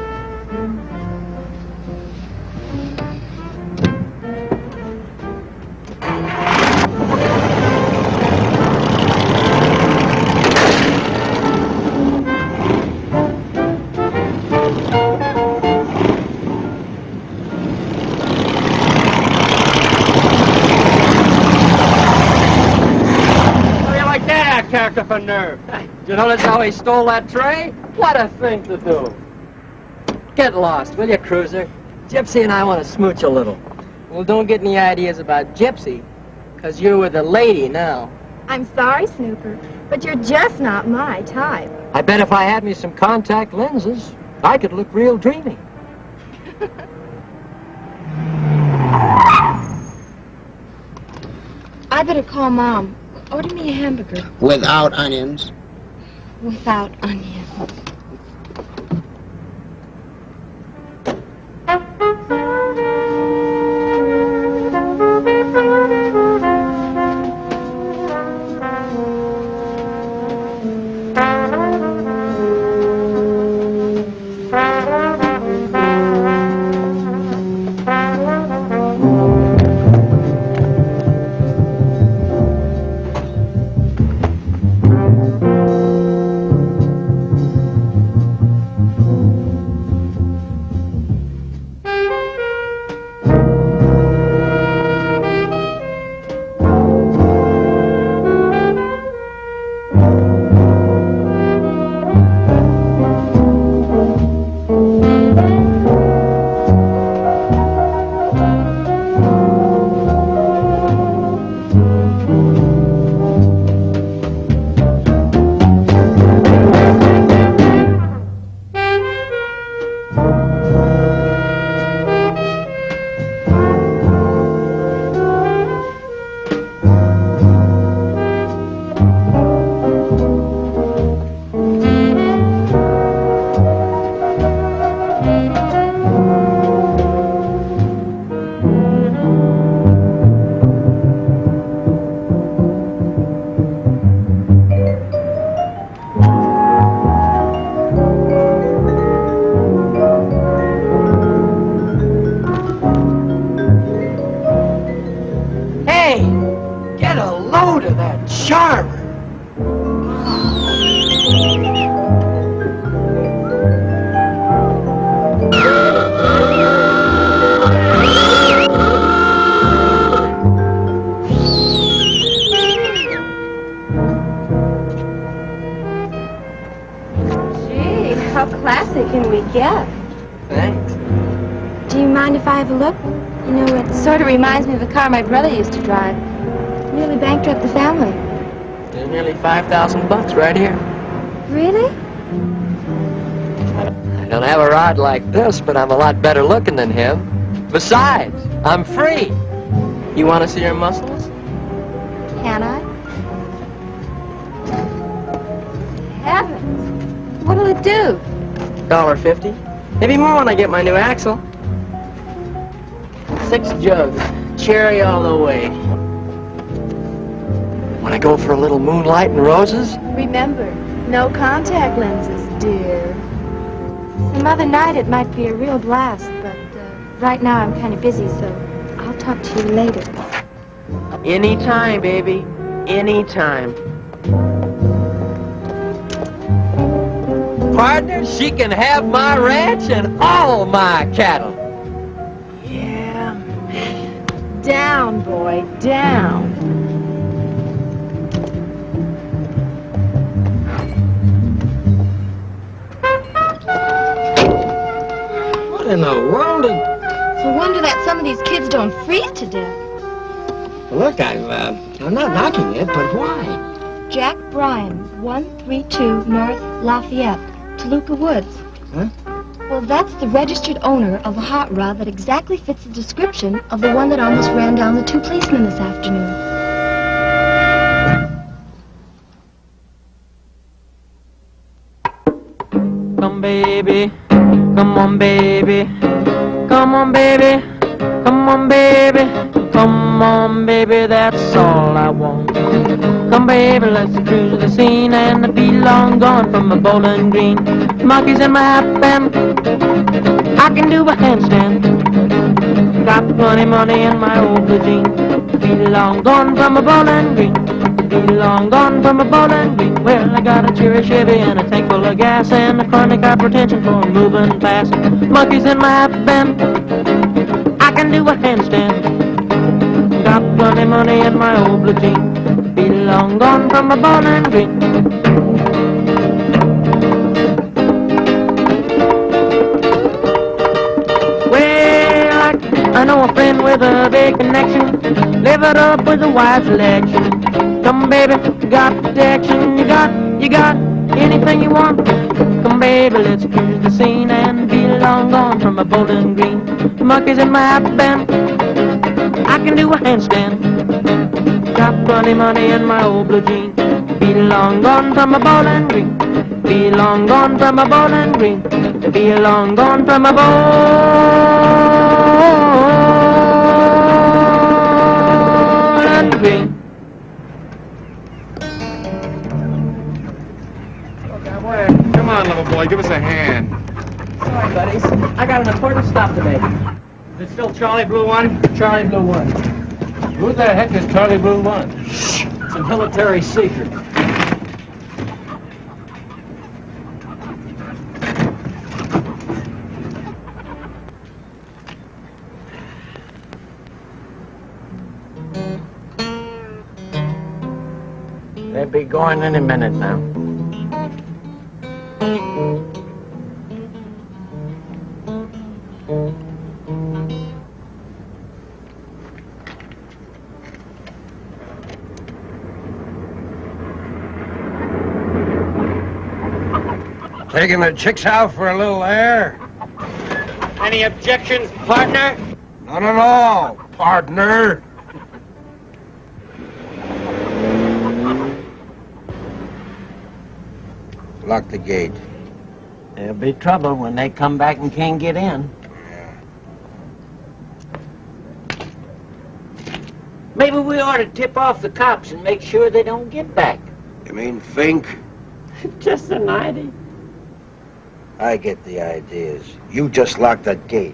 [SPEAKER 2] Character for nerve. You notice how he stole that tray? What a thing to do. Get lost, will you, Cruiser? Gypsy and I want to smooch a little. Well, don't get any ideas about Gypsy, because you're with a lady now.
[SPEAKER 6] I'm sorry, Snooper, but you're just not my type.
[SPEAKER 2] I bet if I had me some contact lenses, I could look real dreamy.
[SPEAKER 11] I better call Mom. Order me a hamburger.
[SPEAKER 8] Without onions.
[SPEAKER 11] Without onions. Reminds me of the car my brother used to drive. Nearly bankrupt the family.
[SPEAKER 2] There's nearly $5,000 right here.
[SPEAKER 11] Really?
[SPEAKER 2] I don't have a rod like this, but I'm a lot better looking than him. Besides, I'm free. You want to see your muscles?
[SPEAKER 11] Can I? Heavens! What'll it do?
[SPEAKER 2] $1.50. Maybe more when I get my new axle. 6 jugs, cherry all the way. Want to go for a little moonlight and roses?
[SPEAKER 6] Remember, no contact lenses, dear.
[SPEAKER 11] Some other night it might be a real blast, but right now I'm kind of busy, so I'll talk to you later.
[SPEAKER 2] Anytime, baby. Anytime.
[SPEAKER 5] Partner, she can have my ranch and all my cattle.
[SPEAKER 6] Yeah. Down, boy, down.
[SPEAKER 17] What in the world?
[SPEAKER 18] It's a wonder that some of these kids don't freeze to death.
[SPEAKER 17] Look, I'm not knocking it, but why?
[SPEAKER 18] Jack Bryan, 132 North Lafayette, Toluca Woods.
[SPEAKER 17] Huh?
[SPEAKER 18] Well, that's the registered owner of a hot rod that exactly fits the description of the one that almost ran down the 2 policemen this afternoon.
[SPEAKER 15] Come, baby. Come on, baby. Come on, baby. Come on, baby. Come on, baby, that's all I want. Come, baby, let's cruise the scene and be long gone from the Bowling Green. Monkeys in my hat band, I can do a handstand. Got plenty money in my old blue jeans. Be long gone from a Bowling Green. Be long gone from a Bowling Green. Well, I got a cherry Chevy and a tank full of gas and a chronic hypertension for moving fast. Monkeys in my hat band, I can do a handstand. Got plenty money in my old blue jeans. Be long gone from a Bowling Green. Well, I know a friend with a big connection. Live it up with a wide selection. Come, baby, you got protection. You got anything you want. Come, baby, let's cruise the scene and be long gone from a Bowling Green. Monkeys in my hat band, I can do a handstand. Got plenty money in my old blue jeans. Be long gone from a Bowling Green. Be long gone from a Bowling Green. Be long gone from a Bowling Green.
[SPEAKER 3] Come on, little boy, give us a hand.
[SPEAKER 5] Sorry, buddies. I got an important stop to make.
[SPEAKER 3] Is it still Charlie Blue 1?
[SPEAKER 5] Charlie Blue 1.
[SPEAKER 3] Who the heck is Charlie Blue 1?
[SPEAKER 5] It's a military secret.
[SPEAKER 13] They'll be going any minute now.
[SPEAKER 17] Taking the chicks out for a little air?
[SPEAKER 3] Any objections, partner?
[SPEAKER 17] None at all, partner. Lock the gate.
[SPEAKER 13] There'll be trouble when they come back and can't get in. Maybe we ought to tip off the cops and make sure they don't get back.
[SPEAKER 17] You mean think?
[SPEAKER 13] Just an idea.
[SPEAKER 17] I get the ideas. You just lock that gate.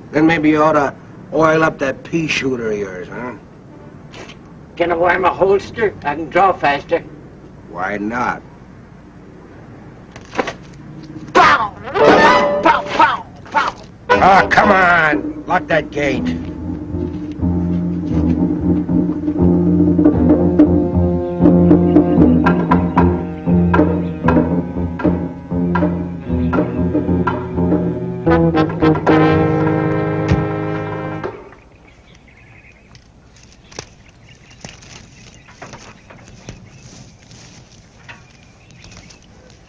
[SPEAKER 17] Then maybe you ought to oil up that pea shooter of yours, huh?
[SPEAKER 13] Can I wear my holster? I can draw faster.
[SPEAKER 17] Why not?
[SPEAKER 13] Pow! Pow! Pow! Pow! Pow!
[SPEAKER 17] Ah, come on! Lock that gate.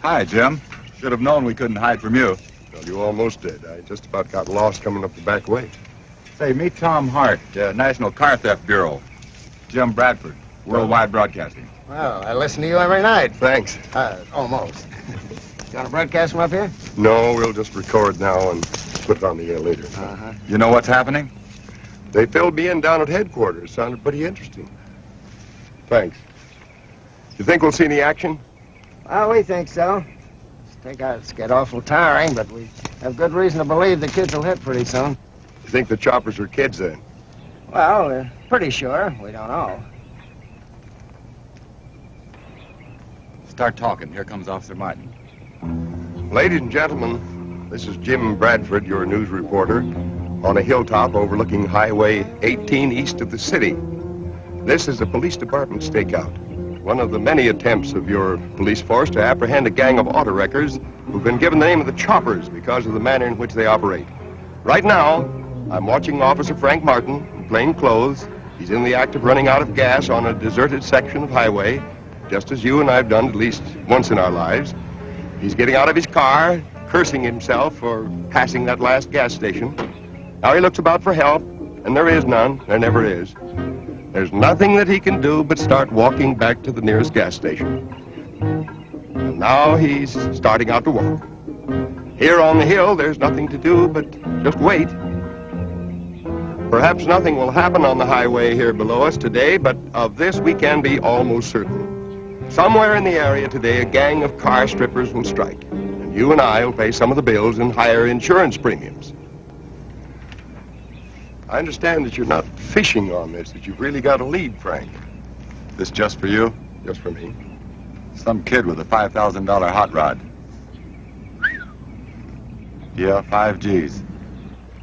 [SPEAKER 9] Hi, Jim. Should have known we couldn't hide from you.
[SPEAKER 1] Well, you almost did. I just about got lost coming up the back way.
[SPEAKER 9] Say, meet Tom Hart, National Car Theft Bureau. Jim Bradford, Worldwide Broadcasting.
[SPEAKER 8] Well, I listen to you every night.
[SPEAKER 1] Thanks.
[SPEAKER 8] Almost. You want to broadcast from up here?
[SPEAKER 1] No, we'll just record now and put it on the air later.
[SPEAKER 8] Uh-huh.
[SPEAKER 9] You know what's happening?
[SPEAKER 1] They filled me in down at headquarters. Sounded pretty interesting. Thanks. You think we'll see any action?
[SPEAKER 8] Well, we think so. Think it's get awful tiring, but we have good reason to believe the kids will hit pretty soon.
[SPEAKER 1] You think the choppers are kids then?
[SPEAKER 8] Well, we're pretty sure. We don't know.
[SPEAKER 9] Start talking. Here comes Officer Martin.
[SPEAKER 1] Ladies and gentlemen, this is Jim Bradford, your news reporter, on a hilltop overlooking Highway 18 east of the city. This is a police department stakeout, one of the many attempts of your police force to apprehend a gang of auto wreckers who've been given the name of the Choppers because of the manner in which they operate. Right now, I'm watching Officer Frank Martin in plain clothes. He's in the act of running out of gas on a deserted section of highway, just as you and I've done at least once in our lives. He's getting out of his car, cursing himself for passing that last gas station. Now he looks about for help, and there is none. There never is. There's nothing that he can do but start walking back to the nearest gas station. And now he's starting out to walk. Here on the hill, there's nothing to do but just wait. Perhaps nothing will happen on the highway here below us today, but of this we can be almost certain. Somewhere in the area today, a gang of car strippers will strike, and you and I will pay some of the bills and higher insurance premiums. I understand that you're not fishing on this, that you've really got a lead, Frank.
[SPEAKER 9] This just for you?
[SPEAKER 1] Just for me.
[SPEAKER 9] Some kid with a $5,000 hot rod. Yeah, 5 G's.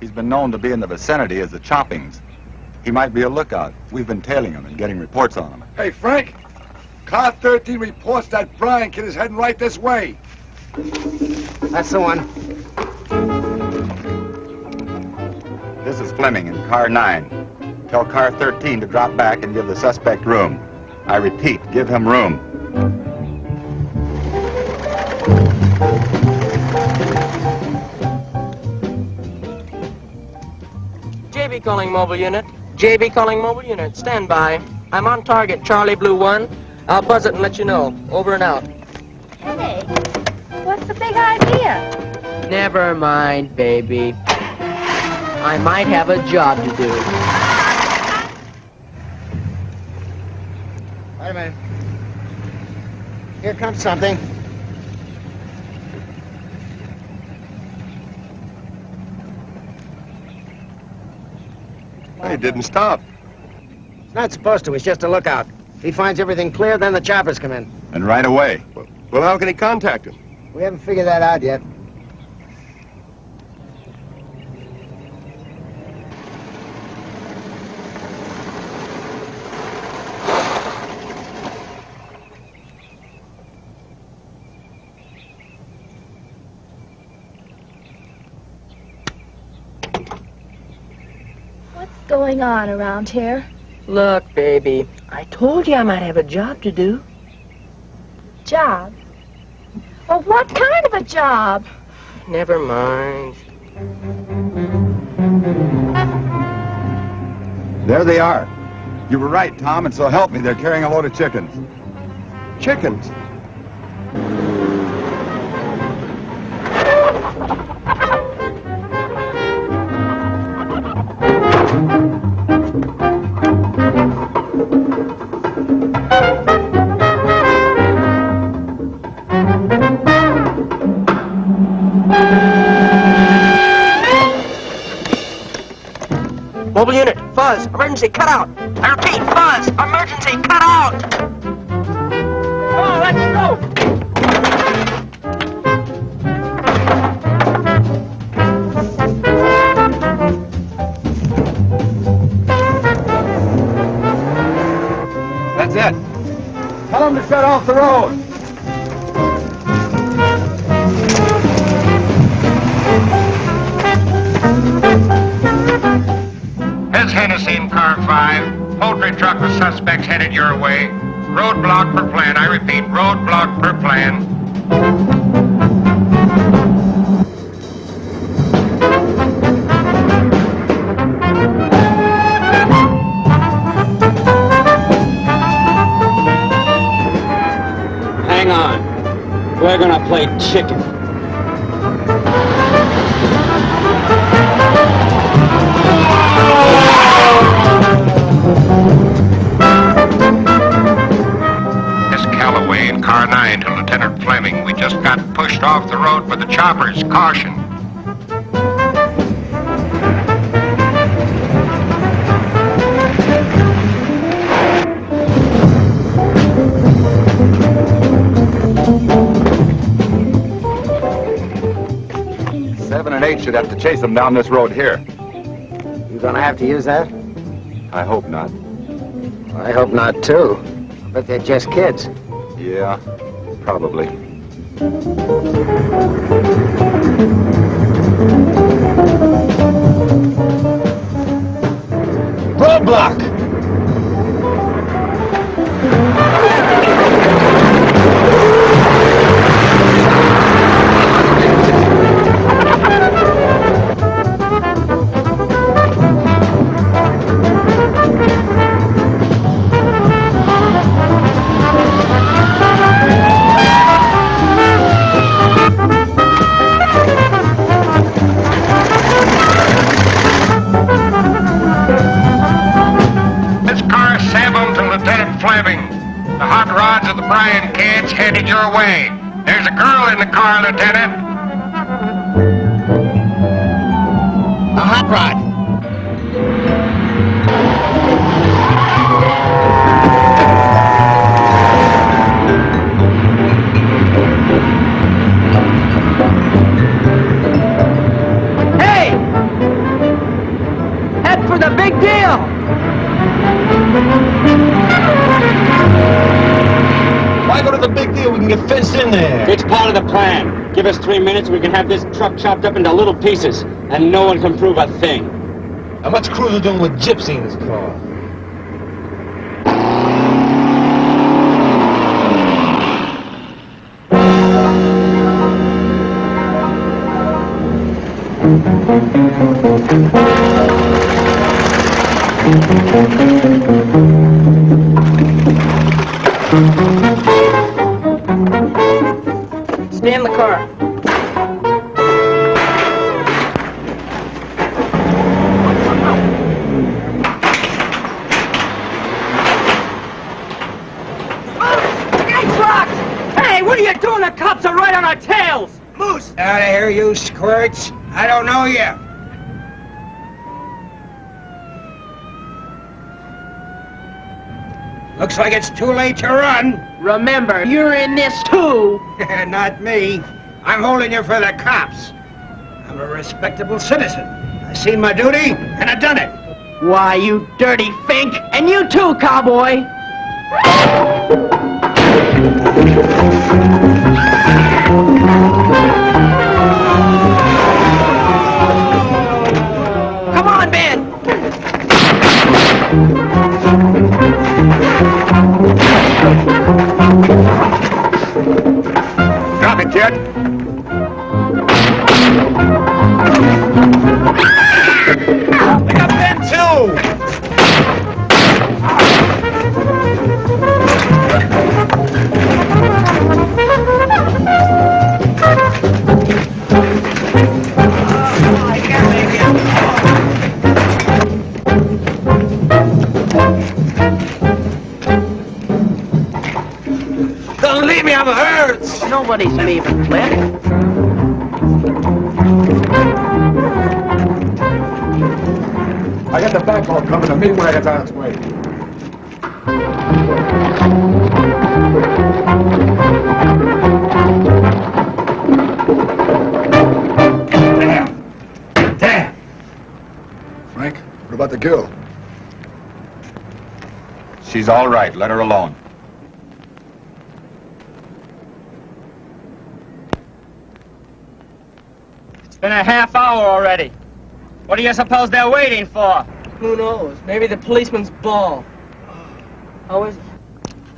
[SPEAKER 9] He's been known to be in the vicinity as the Choppings. He might be a lookout. We've been tailing him and getting reports on him.
[SPEAKER 10] Hey, Frank! Car 13 reports that Brian kid is heading right this way.
[SPEAKER 8] That's the one.
[SPEAKER 9] This is Fleming in car 9. Tell car 13 to drop back and give the suspect room. I repeat, give him room.
[SPEAKER 2] JB calling mobile unit. JB calling mobile unit. Stand by. I'm on target, Charlie Blue 1. I'll buzz it and let you know. Over and out.
[SPEAKER 6] Hey, what's the big idea?
[SPEAKER 2] Never mind, baby. I might have a job to do.
[SPEAKER 8] Wait a minute. Here comes something.
[SPEAKER 1] He didn't stop.
[SPEAKER 8] It's not supposed to. It's just a lookout. If he finds everything clear, then the choppers come in.
[SPEAKER 9] And right away.
[SPEAKER 1] Well, how can he contact him?
[SPEAKER 8] We haven't figured that out yet.
[SPEAKER 6] What's going on around here?
[SPEAKER 2] Look, baby, I told you I might have a job to do.
[SPEAKER 6] Job? Well, what kind of a job?
[SPEAKER 2] Never mind.
[SPEAKER 9] There they are. You were right, Tom, and so help me, they're carrying a load of chickens.
[SPEAKER 1] Chickens?
[SPEAKER 2] Mobile unit, fuzz, emergency, cut out. I repeat, fuzz, emergency, cut out. Come on, let's go.
[SPEAKER 10] That's it. Tell him to shut off the road.
[SPEAKER 8] Ms. Hennessy in car 5. Poultry truck with suspects headed your way. Roadblock per plan. I repeat, roadblock per plan.
[SPEAKER 3] Hang on. We're gonna play chicken.
[SPEAKER 8] Miss Calloway in car 9 to Lieutenant Fleming. We just got pushed off the road for the choppers. Caution.
[SPEAKER 9] Page should have to chase them down this road here.
[SPEAKER 8] You gonna have to use that?
[SPEAKER 9] I hope not.
[SPEAKER 8] I hope not, too. But they're just kids.
[SPEAKER 9] Yeah, probably.
[SPEAKER 12] Roadblock!
[SPEAKER 8] The hot rods of the Bryan kids headed your way. There's a girl in the car, Lieutenant.
[SPEAKER 16] A hot rod.
[SPEAKER 15] Hey! Head for the big deal!
[SPEAKER 12] Why go to the big deal? We can get fenced in there.
[SPEAKER 3] It's part of the plan. Give us 3 minutes, we can have this truck chopped up into little pieces, and no one can prove a thing.
[SPEAKER 12] How much Cruiser doing with Gypsy in his car?
[SPEAKER 2] Stay in the car.
[SPEAKER 15] Hey, what are you doing? The cops are right on our tails!
[SPEAKER 17] Moose! Out of here, you squirts. I don't know you. Looks like it's too late to run.
[SPEAKER 15] Remember, you're in this too.
[SPEAKER 17] Not me. I'm holding you for the cops. I'm a respectable citizen. I seen my duty, and I done it.
[SPEAKER 15] Why, you dirty fink! And you too, cowboy!
[SPEAKER 2] Come on, Ben!
[SPEAKER 9] Drop it, kid.
[SPEAKER 17] I got Ben too!
[SPEAKER 16] Don't leave me, I'm hurt.
[SPEAKER 15] Nobody's leaving, Cliff.
[SPEAKER 10] I got the backhaul coming. The meat wagon's on its way.
[SPEAKER 4] Damn!
[SPEAKER 10] Frank, what about the girl?
[SPEAKER 9] She's all right. Let her alone.
[SPEAKER 3] It's been a half hour already. What do you suppose they're waiting for?
[SPEAKER 2] Who knows? Maybe the policeman's ball. How is it?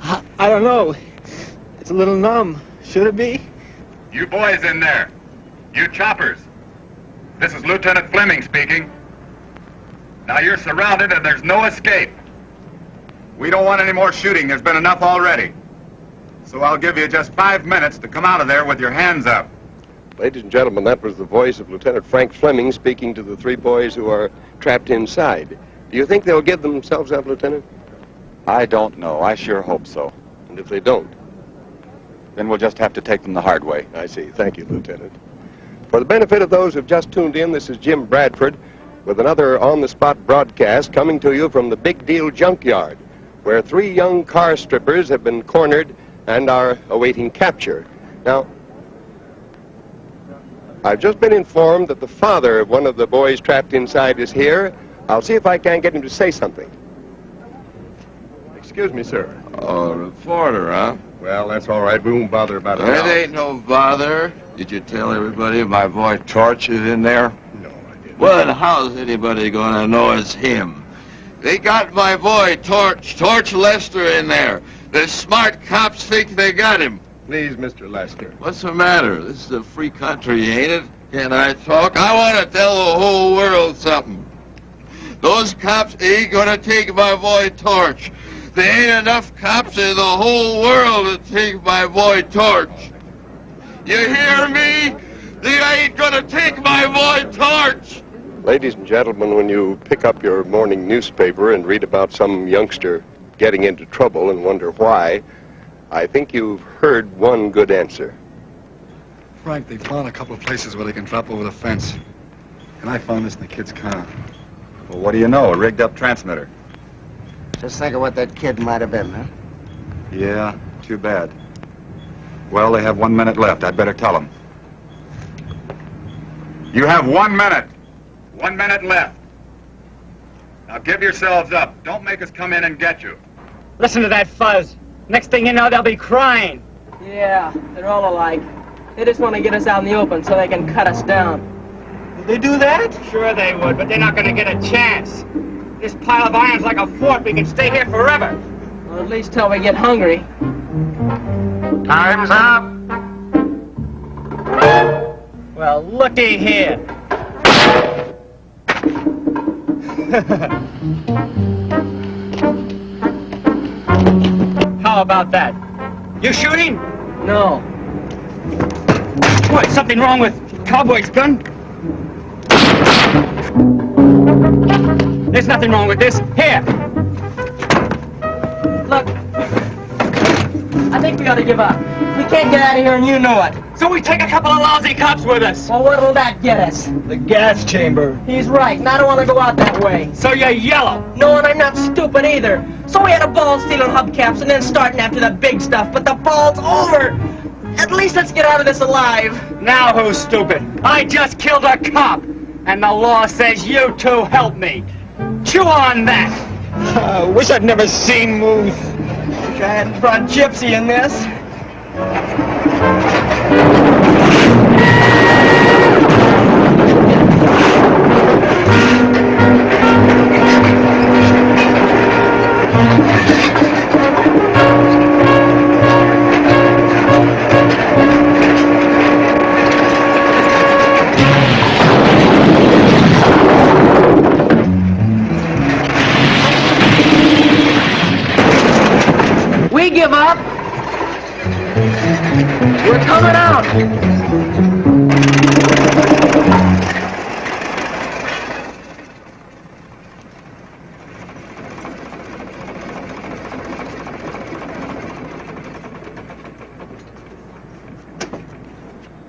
[SPEAKER 12] I don't know. It's a little numb. Should it be?
[SPEAKER 9] You boys in there. You choppers. This is Lieutenant Fleming speaking. Now you're surrounded and there's no escape. We don't want any more shooting. There's been enough already. So I'll give you just 5 minutes to come out of there with your hands up.
[SPEAKER 1] Ladies and gentlemen, that was the voice of Lieutenant Frank Fleming speaking to the 3 boys who are trapped inside. Do you think they'll give themselves up, Lieutenant?
[SPEAKER 9] I don't know. I sure hope so.
[SPEAKER 1] And if they don't?
[SPEAKER 9] Then we'll just have to take them the hard way.
[SPEAKER 1] I see. Thank you, Lieutenant. For the benefit of those who've just tuned in, this is Jim Bradford with another on-the-spot broadcast coming to you from the Big Deal Junkyard, where 3 young car strippers have been cornered and are awaiting capture. Now, I've just been informed that the father of one of the boys trapped inside is here. I'll see if I can't get him to say something. Excuse me, sir.
[SPEAKER 14] Oh, reporter, huh?
[SPEAKER 1] Well, that's all right. We won't bother about it now.
[SPEAKER 14] It ain't no bother. Did you tell everybody my boy Torch is in there?
[SPEAKER 1] No, I didn't.
[SPEAKER 14] Well, then how's anybody gonna know it's him? They got my boy Torch Lester in there. The smart cops think they got him.
[SPEAKER 1] Please, Mr. Lester.
[SPEAKER 14] What's the matter? This is a free country, ain't it? Can I talk? I want to tell the whole world something. Those cops ain't gonna take my boy Torch. There ain't enough cops in the whole world to take my boy Torch. You hear me? They ain't gonna take my boy Torch.
[SPEAKER 1] Ladies and gentlemen, when you pick up your morning newspaper and read about some youngster getting into trouble and wonder why, I think you've heard one good answer.
[SPEAKER 10] Frank, they found a couple of places where they can drop over the fence. And I found this in the kid's car.
[SPEAKER 9] Well, what do you know? A rigged-up transmitter.
[SPEAKER 8] Just think of what that kid might have been, huh?
[SPEAKER 9] Yeah, too bad. Well, they have 1 minute left. I'd better tell them. You have 1 minute. 1 minute left. Now give yourselves up. Don't make us come in and get you.
[SPEAKER 3] Listen to that fuzz. Next thing you know, they'll be crying.
[SPEAKER 2] Yeah, they're all alike. They just want to get us out in the open so they can cut us down.
[SPEAKER 3] Would they do that? Sure they would, but they're not going to get a chance. This pile of iron's like a fort. We can stay here forever.
[SPEAKER 2] Well, at least till we get hungry.
[SPEAKER 3] Time's up. Well, looky here. How about that? You shooting?
[SPEAKER 2] No.
[SPEAKER 3] What, something wrong with Cowboy's gun? There's nothing wrong with this. Here.
[SPEAKER 2] Look, I think we ought to give up. We can't get out of here and you know it.
[SPEAKER 3] So we take a couple of lousy cops with us.
[SPEAKER 2] Well, what'll that get us?
[SPEAKER 3] The gas chamber.
[SPEAKER 2] He's right, and I don't want to go out that way.
[SPEAKER 3] So you're yellow.
[SPEAKER 2] No, and I'm not stupid either. So we had a ball stealing hubcaps and then starting after the big stuff, but the ball's over. At least let's get out of this alive.
[SPEAKER 3] Now who's stupid? I just killed a cop, and the law says you two help me. Chew on that.
[SPEAKER 2] Wish I'd never seen Moose. Wish I hadn't brought Gypsy in this. We give up. We're coming out.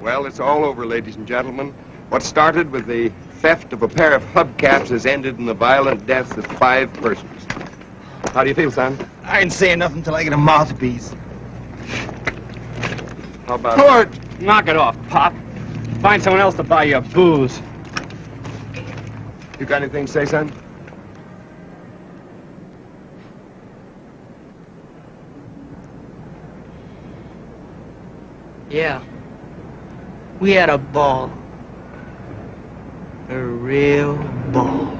[SPEAKER 1] Well, it's all over, ladies and gentlemen. What started with the theft of a pair of hubcaps has ended in the violent deaths of 5 persons. How do you feel, son?
[SPEAKER 12] I ain't saying nothing until I get a mouthpiece.
[SPEAKER 1] How about
[SPEAKER 3] Court! Knock it off, Pop. Find someone else to buy your booze.
[SPEAKER 1] You got anything to say, son?
[SPEAKER 2] Yeah. We had a ball. A real ball.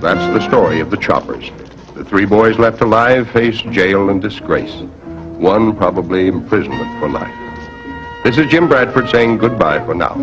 [SPEAKER 1] That's the story of the choppers. The 3 boys left alive faced jail and disgrace. One probably imprisonment for life. This is Jim Bradford saying goodbye for now.